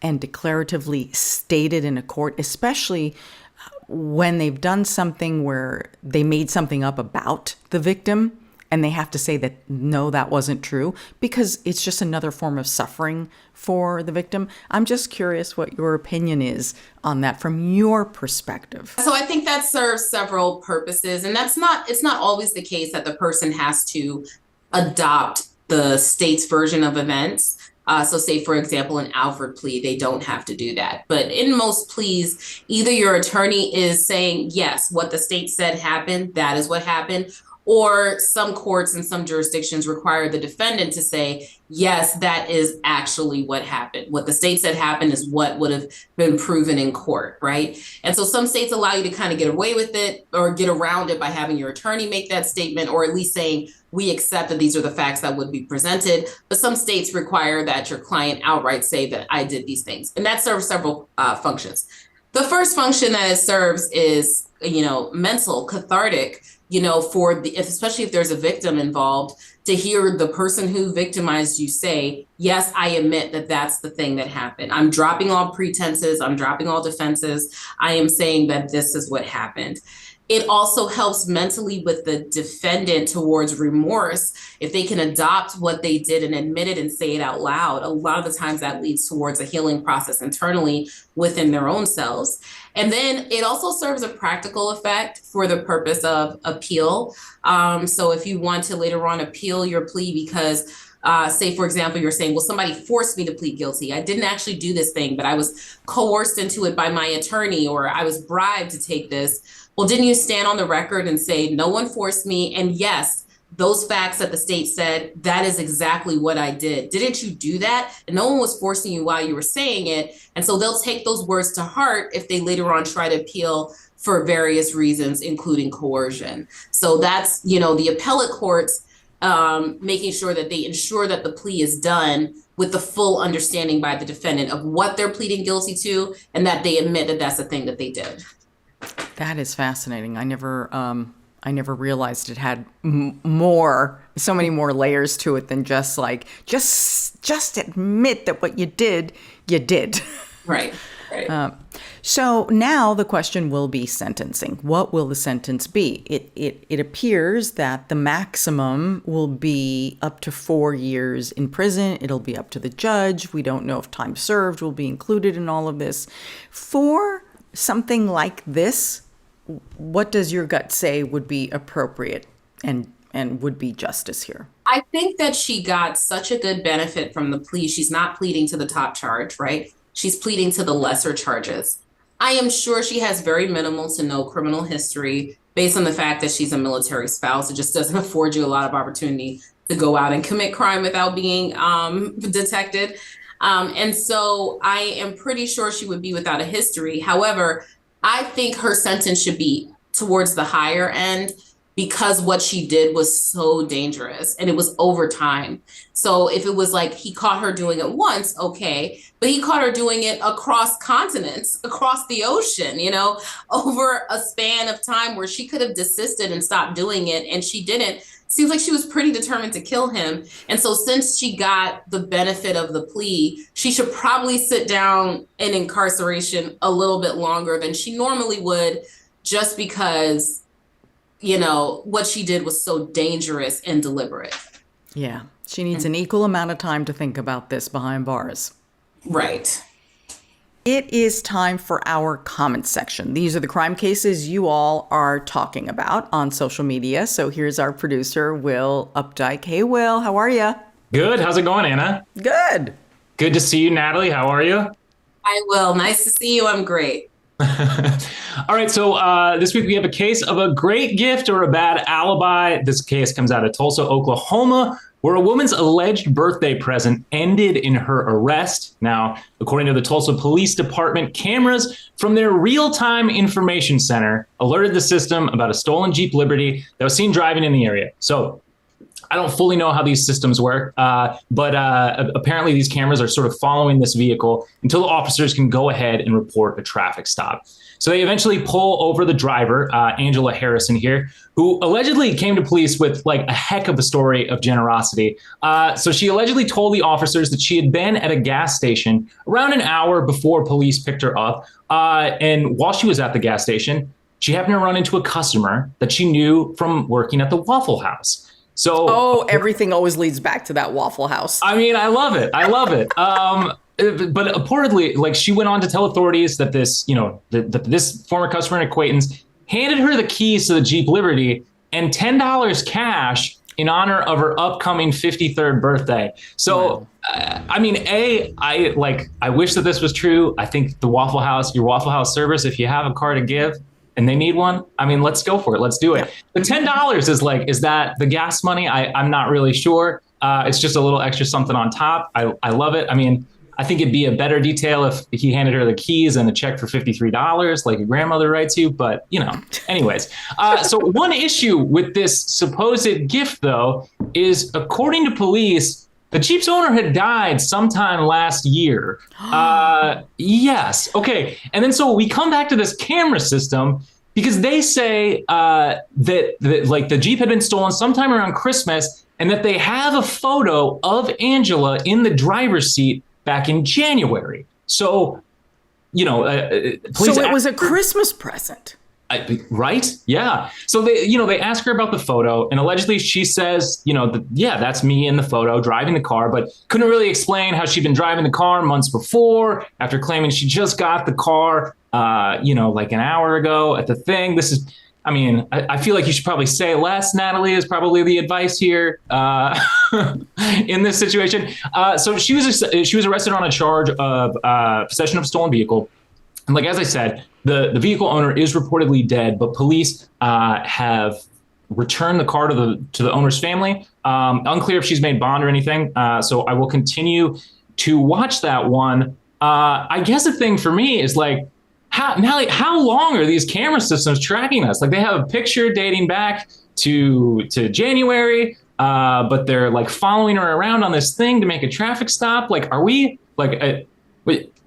and declaratively stated in a court, especially when they've done something where they made something up about the victim and they have to say that, no, that wasn't true, because it's just another form of suffering for the victim. I'm just curious what your opinion is on that from your perspective.
So I think that serves several purposes, and it's not always the case that the person has to adopt the state's version of events. So say, for example, an Alford plea, they don't have to do that. But in most pleas, either your attorney is saying, yes, what the state said happened, that is what happened, or some courts and some jurisdictions require the defendant to say, yes, that is actually what happened. What the state said happened is what would have been proven in court, right? And so some states allow you to kind of get away with it or get around it by having your attorney make that statement, or at least saying, we accept that these are the facts that would be presented. But some states require that your client outright say that I did these things. And that serves several functions. The first function that it serves is, mental, cathartic, especially if there's a victim involved, to hear the person who victimized you say, yes, I admit that that's the thing that happened. I'm dropping all pretenses. I'm dropping all defenses. I am saying that this is what happened. It also helps mentally with the defendant towards remorse. If they can adopt what they did and admit it and say it out loud, a lot of the times that leads towards a healing process internally within their own selves. And then it also serves a practical effect for the purpose of appeal. So if you want to later on appeal your plea because say, for example, you're saying, well, somebody forced me to plead guilty. I didn't actually do this thing, but I was coerced into it by my attorney, or I was bribed to take this. Well, didn't you stand on the record and say, no one forced me? And yes, those facts that the state said, that is exactly what I did. Didn't you do that? And no one was forcing you while you were saying it. And so they'll take those words to heart if they later on try to appeal for various reasons, including coercion. So that's, the appellate courts making sure that they ensure that the plea is done with the full understanding by the defendant of what they're pleading guilty to, and that they admit that that's the thing that they did.
That is fascinating. I never realized it had so many more layers to it than just like, just admit that what you did, you did.
Right.
So now the question will be sentencing. What will the sentence be? It appears that the maximum will be up to 4 years in prison. It'll be up to the judge. We don't know if time served will be included in all of this. For something like this, what does your gut say would be appropriate and would be justice here?
I think that she got such a good benefit from the plea. She's not pleading to the top charge, right? she's pleading to the lesser charges. I am sure she has very minimal to no criminal history based on the fact that she's a military spouse. It just doesn't afford you a lot of opportunity to go out and commit crime without being detected. And so I am pretty sure she would be without a history. However, I think her sentence should be towards the higher end because what she did was so dangerous and it was over time. So if it was like he caught her doing it once, okay, but he caught her doing it across continents, across the ocean, over a span of time where she could have desisted and stopped doing it and she didn't. Seems like she was pretty determined to kill him. And so since she got the benefit of the plea, she should probably sit down in incarceration a little bit longer than she normally would, just because what she did was so dangerous and deliberate.
Yeah, she needs an equal amount of time to think about this behind bars.
Right.
It is time for our comment section. These are the crime cases you all are talking about on social media. So here's our producer, Will Updike. Hey, Will, how are you?
Good. How's it going, Anna?
Good.
Good to see you, Natalie. How are you?
Hi, Will. Nice to see you. I'm great.
All right, so this week we have a case of a great gift or a bad alibi. This case comes out of Tulsa, Oklahoma, where a woman's alleged birthday present ended in her arrest. Now, according to the Tulsa Police Department, cameras from their real-time information center alerted the system about a stolen Jeep Liberty that was seen driving in the area. So I don't fully know how these systems work, but apparently these cameras are sort of following this vehicle until the officers can go ahead and report a traffic stop. So they eventually pull over the driver, Angela Harrison here, who allegedly came to police with like a heck of a story of generosity. So she allegedly told the officers that she had been at a gas station around an hour before police picked her up. And while she was at the gas station, she happened to run into a customer that she knew from working at the Waffle House. So
everything always leads back to that Waffle House.
I mean, I love it. But purportedly, like, she went on to tell authorities that this, that this former customer and acquaintance handed her the keys to the Jeep Liberty and $10 cash in honor of her upcoming 53rd birthday. So, wow. I mean, I wish that this was true. I think your Waffle House servers, if you have a car to give, and they need one, I mean, let's go for it. Let's do it. The $10 is that the gas money? I'm not really sure. It's just a little extra something on top. I love it. I mean, I think it'd be a better detail if he handed her the keys and a check for $53, like your grandmother writes you. But, anyways. So one issue with this supposed gift, though, is according to police, the Jeep's owner had died sometime last year. Yes. Okay. And then so we come back to this camera system because they say that like the Jeep had been stolen sometime around Christmas and that they have a photo of Angela in the driver's seat back in January. So,
so it was a Christmas present.
Right? Yeah. So they ask her about the photo, and allegedly she says, that's me in the photo driving the car, but couldn't really explain how she'd been driving the car months before, after claiming she just got the car, like an hour ago at the thing. This is, I feel like you should probably say less, Natalie, is probably the advice here in this situation. So she was arrested on a charge of possession of a stolen vehicle. And like, as I said, the vehicle owner is reportedly dead, but police have returned the car to the owner's family. Unclear if she's made bond or anything. So I will continue to watch that one. I guess the thing for me is like, Natalie, how long are these camera systems tracking us? Like, they have a picture dating back to January, but they're like following her around on this thing to make a traffic stop. Like, are we like,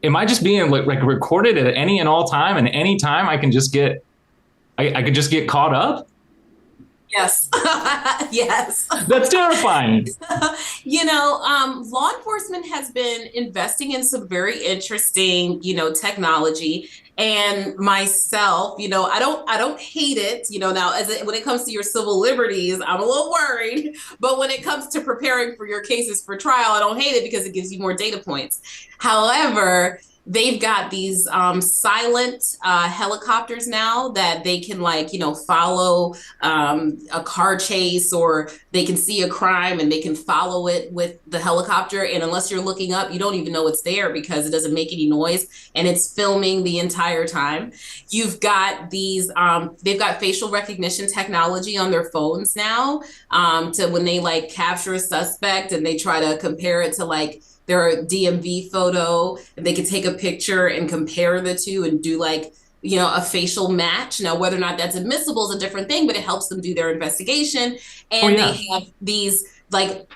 am I just being like recorded at any and all time, and any time I can just get, I could just get caught up?
Yes. Yes.
That's terrifying.
Law enforcement has been investing in some very interesting, technology. And myself, I don't hate it, now when it comes to your civil liberties, I'm a little worried, but when it comes to preparing for your cases for trial, I don't hate it because it gives you more data points. However, they've got these silent helicopters now that they can follow a car chase, or they can see a crime and they can follow it with the helicopter. And unless you're looking up, you don't even know it's there because it doesn't make any noise and it's filming the entire time. You've got these, they've got facial recognition technology on their phones now to when they capture a suspect and they try to compare it to their DMV photo, and they can take a picture and compare the two and do a facial match. Now, whether or not that's admissible is a different thing, but it helps them do their investigation. And they have these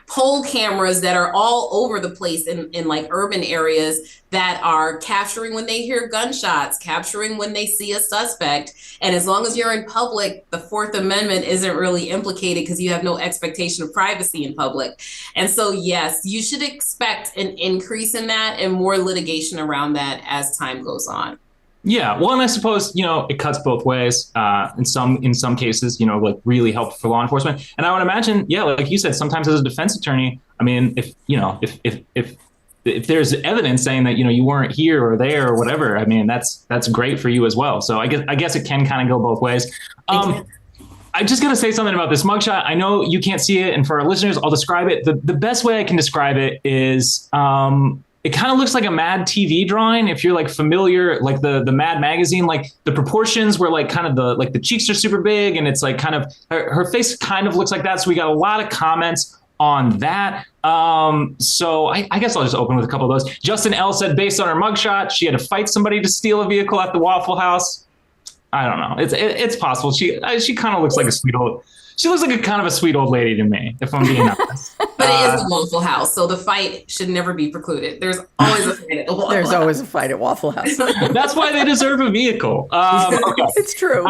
pole cameras that are all over the place in urban areas that are capturing when they hear gunshots, capturing when they see a suspect. And as long as you're in public, the Fourth Amendment isn't really implicated because you have no expectation of privacy in public. And so, yes, you should expect an increase in that and more litigation around that as time goes on.
Yeah, well, and I suppose, it cuts both ways. In some cases, really helpful for law enforcement. And I would imagine, like you said, sometimes as a defense attorney, I mean, if there's evidence saying that, you weren't here or there or whatever, I mean, that's great for you as well. So I guess it can kind of go both ways. I just got to say something about this mugshot. I know you can't see it, and for our listeners, I'll describe it. The best way I can describe it is it kind of looks like a Mad TV drawing. If you're familiar, the Mad magazine, the proportions where kind of the cheeks are super big, and it's kind of her face kind of looks like that. So we got a lot of comments on that. So I guess I'll just open with a couple of those. Justin L said, based on her mugshot, she had to fight somebody to steal a vehicle at the Waffle House. I don't know. It's possible. She kind of looks like a sweet old. She looks like a kind of a sweet old lady to me, if I'm being honest.
But it is the Waffle House, so the fight should never be precluded. There's always a fight at the Waffle House.
There's always a fight at Waffle House.
That's why they deserve a vehicle. Okay.
It's true.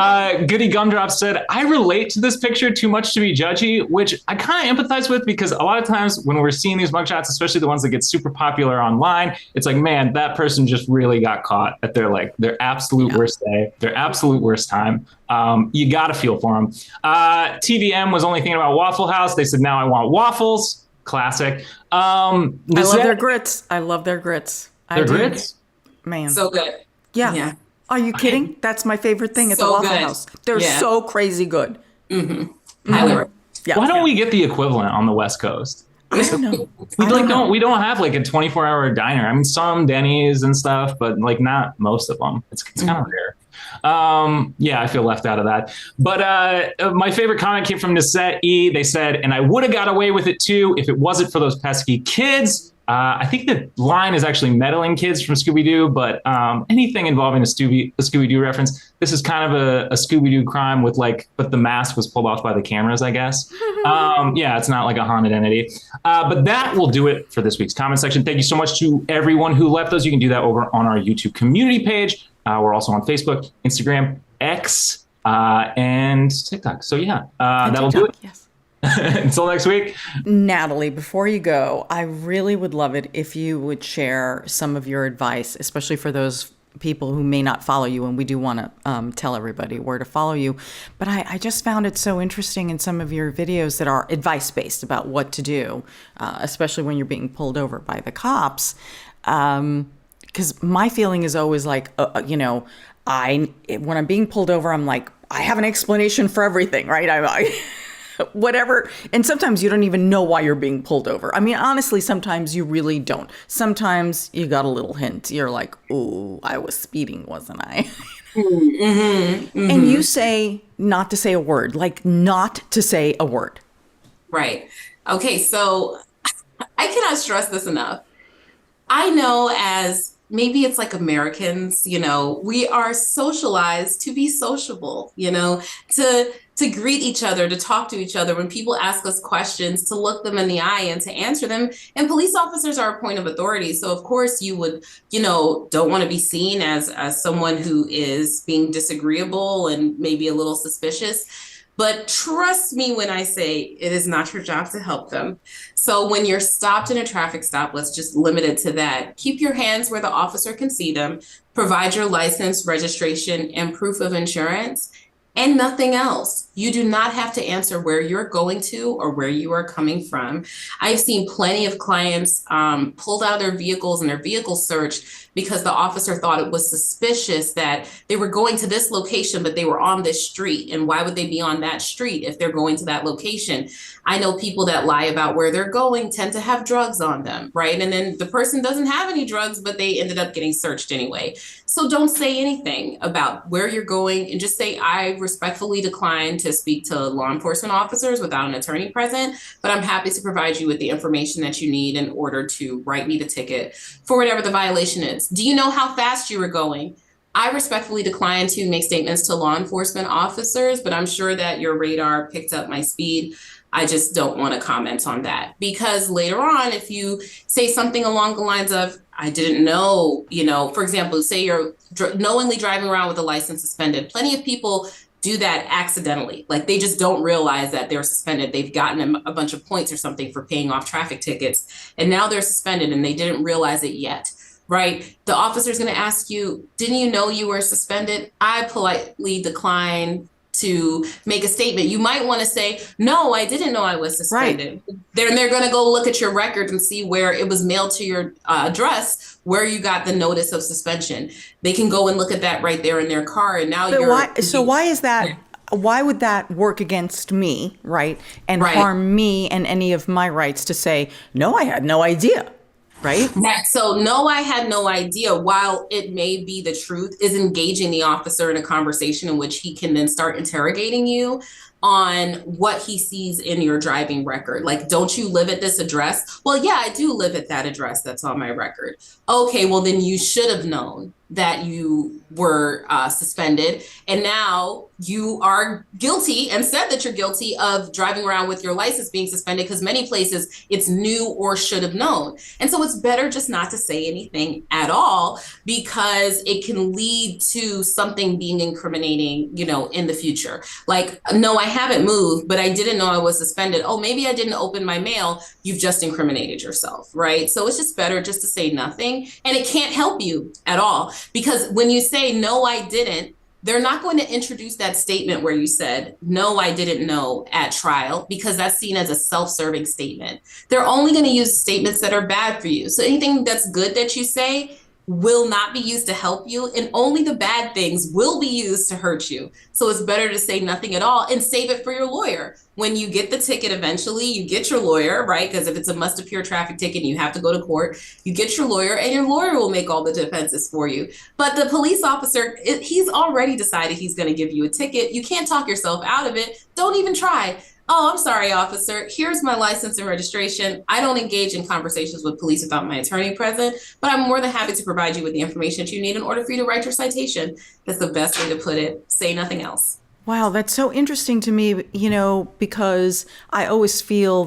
Goody Gumdrop said, I relate to this picture too much to be judgy, which I kind of empathize with, because a lot of times when we're seeing these mugshots, especially the ones that get super popular online, it's man, that person just really got caught at their absolute worst day, their absolute worst time. You got to feel for them. TVM was only thinking about Waffle House. They said, now I want waffles. Classic. I
love their grits. I love their grits.
Their grits?
Man. So good.
Yeah. Are you kidding? That's my favorite thing at the Waffle House. They're so crazy good.
Mm-hmm.
Yeah.
Why don't we get the equivalent on the West Coast?
I don't know.
We don't have a 24-hour diner. I mean, some Denny's and stuff, but not most of them. It's kind of rare. I feel left out of that. But my favorite comment came from Nisette E. They said, and I would have got away with it too if it wasn't for those pesky kids. I think the line is actually meddling kids from Scooby-Doo, but anything involving a Scooby-Doo reference, this is kind of a Scooby-Doo crime with but the mask was pulled off by the cameras, I guess. It's not like a haunted entity. But that will do it for this week's comment section. Thank you so much to everyone who left those. You can do that over on our YouTube community page. We're also on Facebook, Instagram, X, and TikTok. So that'll do it.
Yes.
Until next week.
Natalie, before you go, I really would love it if you would share some of your advice, especially for those people who may not follow you. And we do want to tell everybody where to follow you. But I just found it so interesting in some of your videos that are advice-based about what to do, especially when you're being pulled over by the cops. Because my feeling is always when I'm being pulled over, I'm I have an explanation for everything, right? Whatever. And sometimes you don't even know why you're being pulled over. I mean, honestly, sometimes you really don't. Sometimes you got a little hint. You're like, ooh, I was speeding, wasn't I? And you say not to say a word, not to say a word.
Right. Okay. So I cannot stress this enough. I know as maybe it's Americans, we are socialized to be sociable, to greet each other, to talk to each other. When people ask us questions, to look them in the eye and to answer them. And police officers are a point of authority. So of course you would, don't want to be seen as someone who is being disagreeable and maybe a little suspicious. But trust me when I say it is not your job to help them. So when you're stopped in a traffic stop, let's just limit it to that. Keep your hands where the officer can see them. Provide your license, registration, and proof of insurance, and nothing else. You do not have to answer where you're going to or where you are coming from. I've seen plenty of clients pulled out of their vehicles and their vehicle searched because the officer thought it was suspicious that they were going to this location, but they were on this street. And why would they be on that street if they're going to that location? I know people that lie about where they're going tend to have drugs on them, right? And then the person doesn't have any drugs, but they ended up getting searched anyway. So don't say anything about where you're going and just say, I respectfully decline to speak to law enforcement officers without an attorney present, but I'm happy to provide you with the information that you need in order to write me the ticket for whatever the violation is. Do you know how fast you were going? I respectfully decline to make statements to law enforcement officers, but I'm sure that your radar picked up my speed. I just don't want to comment on that, because later on, if you say something along the lines of, I didn't know, for example, say you're knowingly driving around with a license suspended. Plenty of people do that accidentally. Like, they just don't realize that they're suspended. They've gotten a bunch of points or something for paying off traffic tickets, and now they're suspended and they didn't realize it yet. Right? The officer's going to ask you, didn't you know you were suspended? I politely decline to make a statement. You might want to say, no, I didn't know I was suspended. Right. They're going to go look at your record and see where it was mailed to your address, where you got the notice of suspension. They can go and look at that right there in their car. And now
why is that? Why would that work against me, right? And harm me and any of my rights to say, no, I had no idea. Right.
So no, I had no idea, while it may be the truth, is engaging the officer in a conversation in which he can then start interrogating you on what he sees in your driving record. Like, don't you live at this address? Well, yeah, I do live at that address that's on my record. Okay, well, then you should have known that you were suspended, and now you are guilty and said that you're guilty of driving around with your license being suspended, because many places it's new or should have known. And so it's better just not to say anything at all, because it can lead to something being incriminating, in the future. Like, no, I haven't moved, but I didn't know I was suspended. Oh, maybe I didn't open my mail. You've just incriminated yourself, right? So it's just better just to say nothing, and it can't help you at all. Because when you say, no, I didn't, they're not going to introduce that statement where you said, no, I didn't know at trial, because that's seen as a self-serving statement. They're only going to use statements that are bad for you. So anything that's good that you say will not be used to help you, and only the bad things will be used to hurt you. So it's better to say nothing at all and save it for your lawyer. When you get the ticket, eventually you get your lawyer, right? Because if it's a must appear traffic ticket and you have to go to court, you get your lawyer, and your lawyer will make all the defenses for you. But the police officer, he's already decided he's going to give you a ticket. You can't talk yourself out of it. Don't even try. Oh, I'm sorry, officer. Here's my license and registration. I don't engage in conversations with police without my attorney present, but I'm more than happy to provide you with the information that you need in order for you to write your citation. That's the best way to put it. Say nothing else.
Wow, that's so interesting to me, because I always feel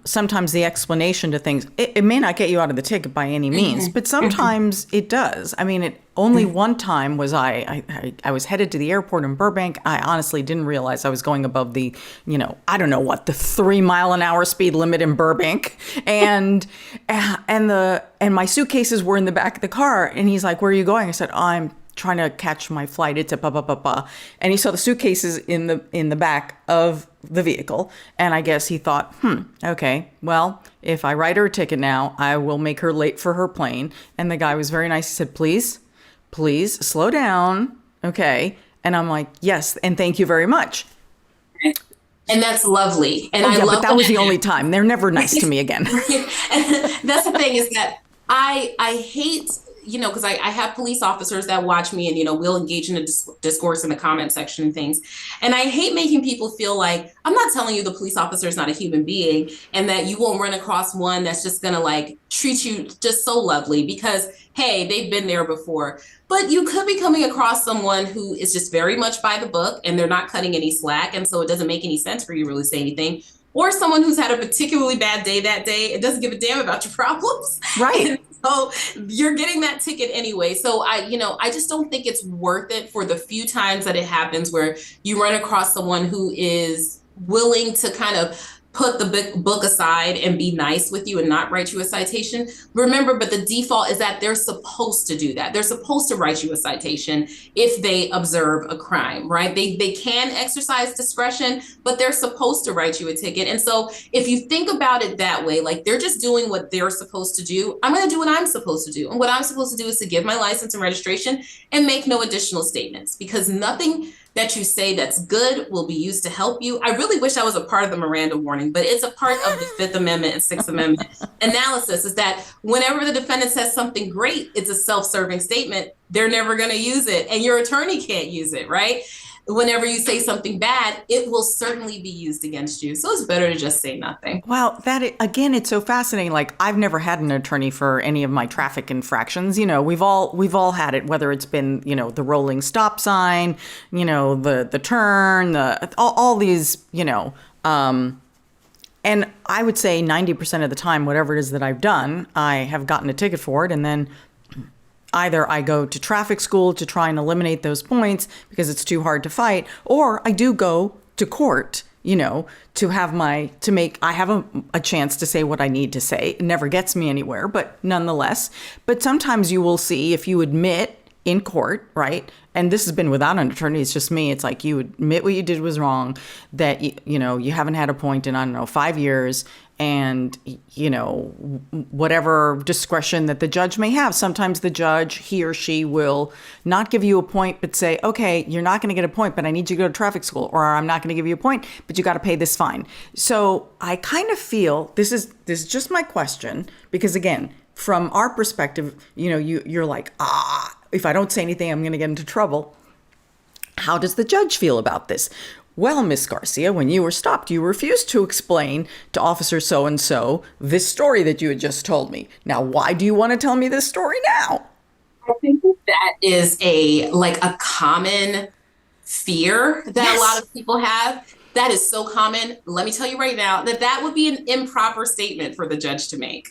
sometimes the explanation to things, it may not get you out of the ticket by any means, but sometimes it does. I mean, only one time was I was headed to the airport in Burbank. I honestly didn't realize I was going above the, I don't know what, the 3 mile an hour speed limit in Burbank. And my suitcases were in the back of the car. And he's like, where are you going? I said, I'm trying to catch my flight. It's a blah, blah, blah, blah. And he saw the suitcases in the back of the vehicle. And I guess he thought, okay, well, if I write her a ticket now, I will make her late for her plane. And the guy was very nice. He said, please slow down. Okay. And I'm like, yes. And thank you very much.
And that's lovely. And I love
but that was the only time. They're never nice to me again.
And that's the thing, is that I hate, because I have police officers that watch me, and, we'll engage in a discourse in the comment section and things. And I hate making people feel like, I'm not telling you the police officer is not a human being and that you won't run across one that's just going to treat you just so lovely because, hey, they've been there before. But you could be coming across someone who is just very much by the book and they're not cutting any slack. And so it doesn't make any sense for you to really say anything. Or someone who's had a particularly bad day that day and doesn't give a damn about your problems.
Right.
So you're getting that ticket anyway. So I just don't think it's worth it for the few times that it happens where you run across someone who is willing to kind of put the book aside and be nice with you and not write you a citation. Remember, but the default is that they're supposed to do that. They're supposed to write you a citation if they observe a crime, right? They can exercise discretion, but they're supposed to write you a ticket. And so if you think about it that way, like they're just doing what they're supposed to do, I'm going to do what I'm supposed to do. And what I'm supposed to do is to give my license and registration and make no additional statements, because nothing that you say that's good will be used to help you. I really wish I was a part of the Miranda warning, but it's a part of the Fifth Amendment and Sixth Amendment analysis, is that whenever the defendant says something great, it's a self-serving statement. They're never going to use it, and your attorney can't use it, right? Whenever you say something bad, it will certainly be used against you. So it's better to just say nothing.
Well, again, it's so fascinating. Like, I've never had an attorney for any of my traffic infractions. You know, we've all had it, whether it's been, you know, the rolling stop sign, you know, the turn, all these, you know, and I would say 90% of the time, whatever it is that I've done, I have gotten a ticket for it, and then either I go to traffic school to try and eliminate those points because it's too hard to fight, or I do go to court, you know, I have a chance to say what I need to say. It never gets me anywhere, but nonetheless. But sometimes you will see, if you admit in court, right? And this has been without an attorney, it's just me. It's like, you admit what you did was wrong, that, you know, you haven't had a point in, I don't know, 5 years, and, you know, whatever discretion that the judge may have. Sometimes the judge, he or she, will not give you a point, but say, okay, you're not going to get a point, but I need you to go to traffic school, or I'm not going to give you a point, but you got to pay this fine. So I kind of feel, this is just my question, because again, from our perspective, you know, you're like, if I don't say anything, I'm going to get into trouble. How does the judge feel about this? Well, Miss Garcia, when you were stopped, you refused to explain to Officer so-and-so this story that you had just told me. Now, why do you want to tell me this story now?
I think that is a common fear that
Yes.
a lot of people have. That is so common. Let me tell you right now that would be an improper statement for the judge to make.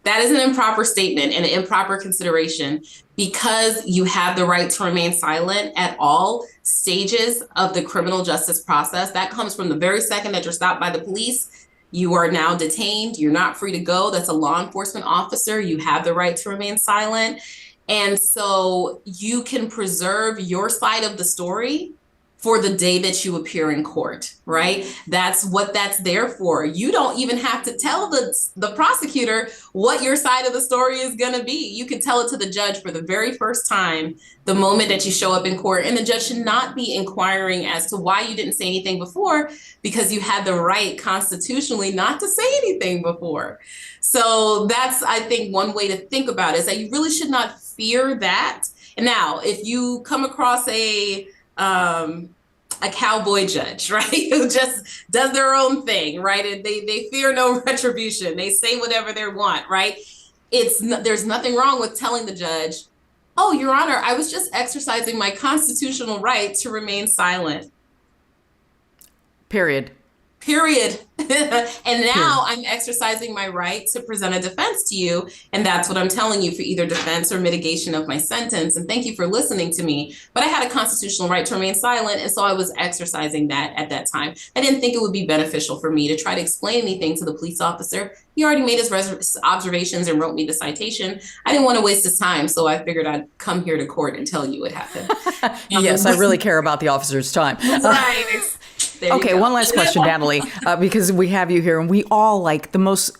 That is an improper statement and an improper consideration, because you have the right to remain silent at all stages of the criminal justice process. That comes from the very second that you're stopped by the police. You are now detained. You're not free to go. That's a law enforcement officer. You have the right to remain silent. And so you can preserve your side of the story for the day that you appear in court, right? That's what that's there for. You don't even have to tell the prosecutor what your side of the story is going to be. You can tell it to the judge for the very first time, the moment that you show up in court, and the judge should not be inquiring as to why you didn't say anything before, because you had the right constitutionally not to say anything before. So that's, I think, one way to think about it, is that you really should not fear that. And now, if you come across a cowboy judge, right, who just does their own thing, right, and they fear no retribution, they say whatever they want, right, there's nothing wrong with telling the judge, oh, Your Honor, I was just exercising my constitutional right to remain silent.
Period.
And now I'm exercising my right to present a defense to you. And that's what I'm telling you, for either defense or mitigation of my sentence. And thank you for listening to me. But I had a constitutional right to remain silent. And so I was exercising that at that time. I didn't think it would be beneficial for me to try to explain anything to the police officer. He already made his observations and wrote me the citation. I didn't want to waste his time. So I figured I'd come here to court and tell you what happened.
Yes, I really care about the officer's time.
Right.
Okay, one last question, Natalie, because we have you here, and we all like the most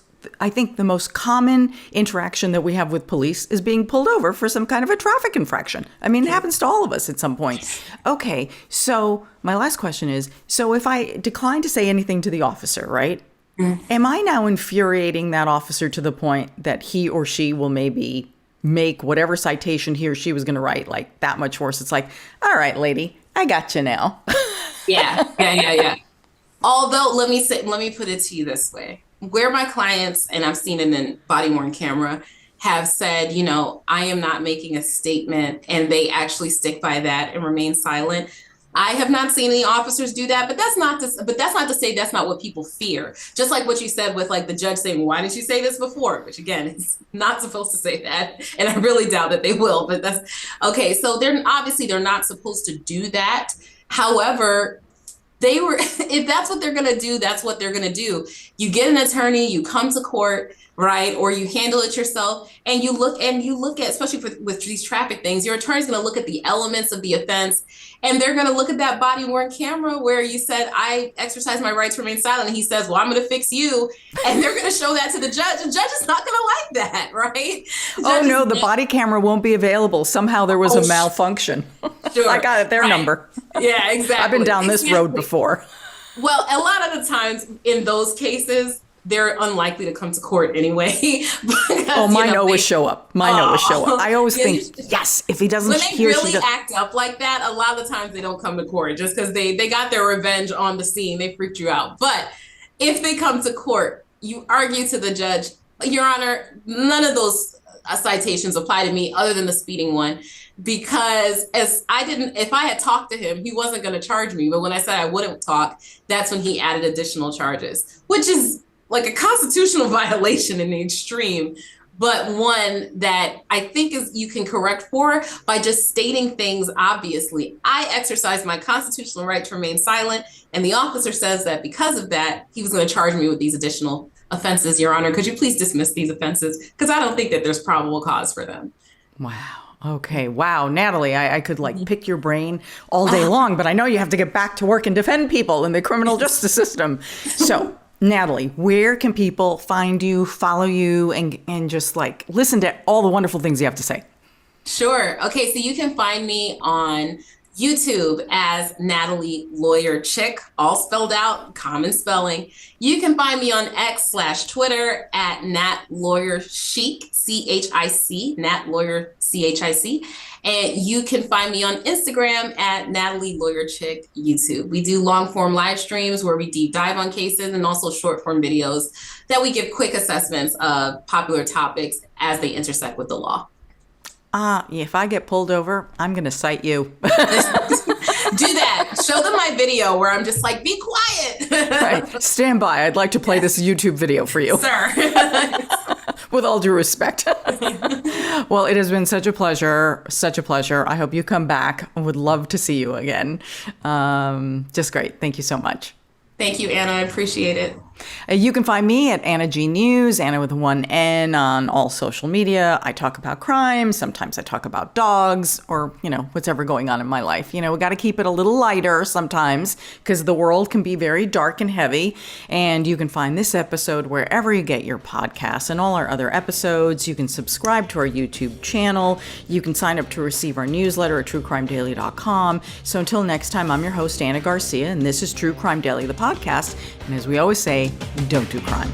common interaction that we have with police is being pulled over for some kind of a traffic infraction. I mean, it happens to all of us at some point. Okay, so my last question is, so if I decline to say anything to the officer, right? Am I now infuriating that officer to the point that he or she will maybe make whatever citation he or she was going to write like that much worse? It's like, all right, lady, I got you now.
Yeah. Although, let me put it to you this way. Where my clients, and I've seen it in body-worn camera, have said, you know, I am not making a statement, and they actually stick by that and remain silent. I have not seen any officers do that, but that's not to say that's not what people fear. Just like what you said with like the judge saying, why didn't you say this before? Which again, it's not supposed to say that. And I really doubt that they will, but that's okay. So they're not supposed to do that. However, if that's what they're going to do, that's what they're going to do. You get an attorney, you come to court, right? Or you handle it yourself, and you look at, especially with these traffic things, your attorney's going to look at the elements of the offense, and they're going to look at that body worn camera where you said, I exercise my right to remain silent. And he says, well, I'm going to fix you. And they're going to show that to the judge. The judge is not going to like that, right?
The body camera won't be available. Somehow there was a malfunction.
Sure.
I got their number.
Yeah, exactly.
I've been down this road before.
Well, a lot of the times in those cases, they're unlikely to come to court anyway. Because,
mine always show up. I always think, yes, if he doesn't,
when they really act up like that, a lot of the times they don't come to court just because they got their revenge on the scene. They freaked you out. But if they come to court, you argue to the judge, Your Honor, none of those citations apply to me other than the speeding one, because if I had talked to him, he wasn't going to charge me. But when I said I wouldn't talk, that's when he added additional charges, which is like a constitutional violation in the extreme, but one that I think you can correct for by just stating things obviously. I exercise my constitutional right to remain silent, and the officer says that because of that, he was going to charge me with these additional offenses. Your Honor, could you please dismiss these offenses? Because I don't think that there's probable cause for them.
Wow. Okay. Wow. Natalie, I could pick your brain all day long, but I know you have to get back to work and defend people in the criminal justice system. So, Natalie, where can people find you, follow you, and just listen to all the wonderful things you have to say?
Sure. Okay. So you can find me on YouTube as Natalie Lawyer Chick, all spelled out, common spelling. You can find me on X/Twitter at Nat Lawyer Chic, CHIC, Nat Lawyer CHIC. And you can find me on Instagram at Natalie Lawyer Chick YouTube. We do long form live streams where we deep dive on cases, and also short form videos that we give quick assessments of popular topics as they intersect with the law.
If I get pulled over, I'm going to cite you.
Do that. Show them my video where I'm just be quiet.
Right. Stand by. I'd like to play this YouTube video for you.
Sir.
With all due respect. Well, it has been such a pleasure. Such a pleasure. I hope you come back. I would love to see you again. Just great. Thank you so much.
Thank you, Anna. I appreciate it.
You can find me at Anna G News, Anna with one N, on all social media. I talk about crime. Sometimes I talk about dogs, or, whatever going on in my life. We got to keep it a little lighter sometimes because the world can be very dark and heavy. And you can find this episode wherever you get your podcasts and all our other episodes. You can subscribe to our YouTube channel. You can sign up to receive our newsletter at truecrimedaily.com. So until next time, I'm your host, Ana Garcia, and this is True Crime Daily, the podcast. And as we always say, don't do crime.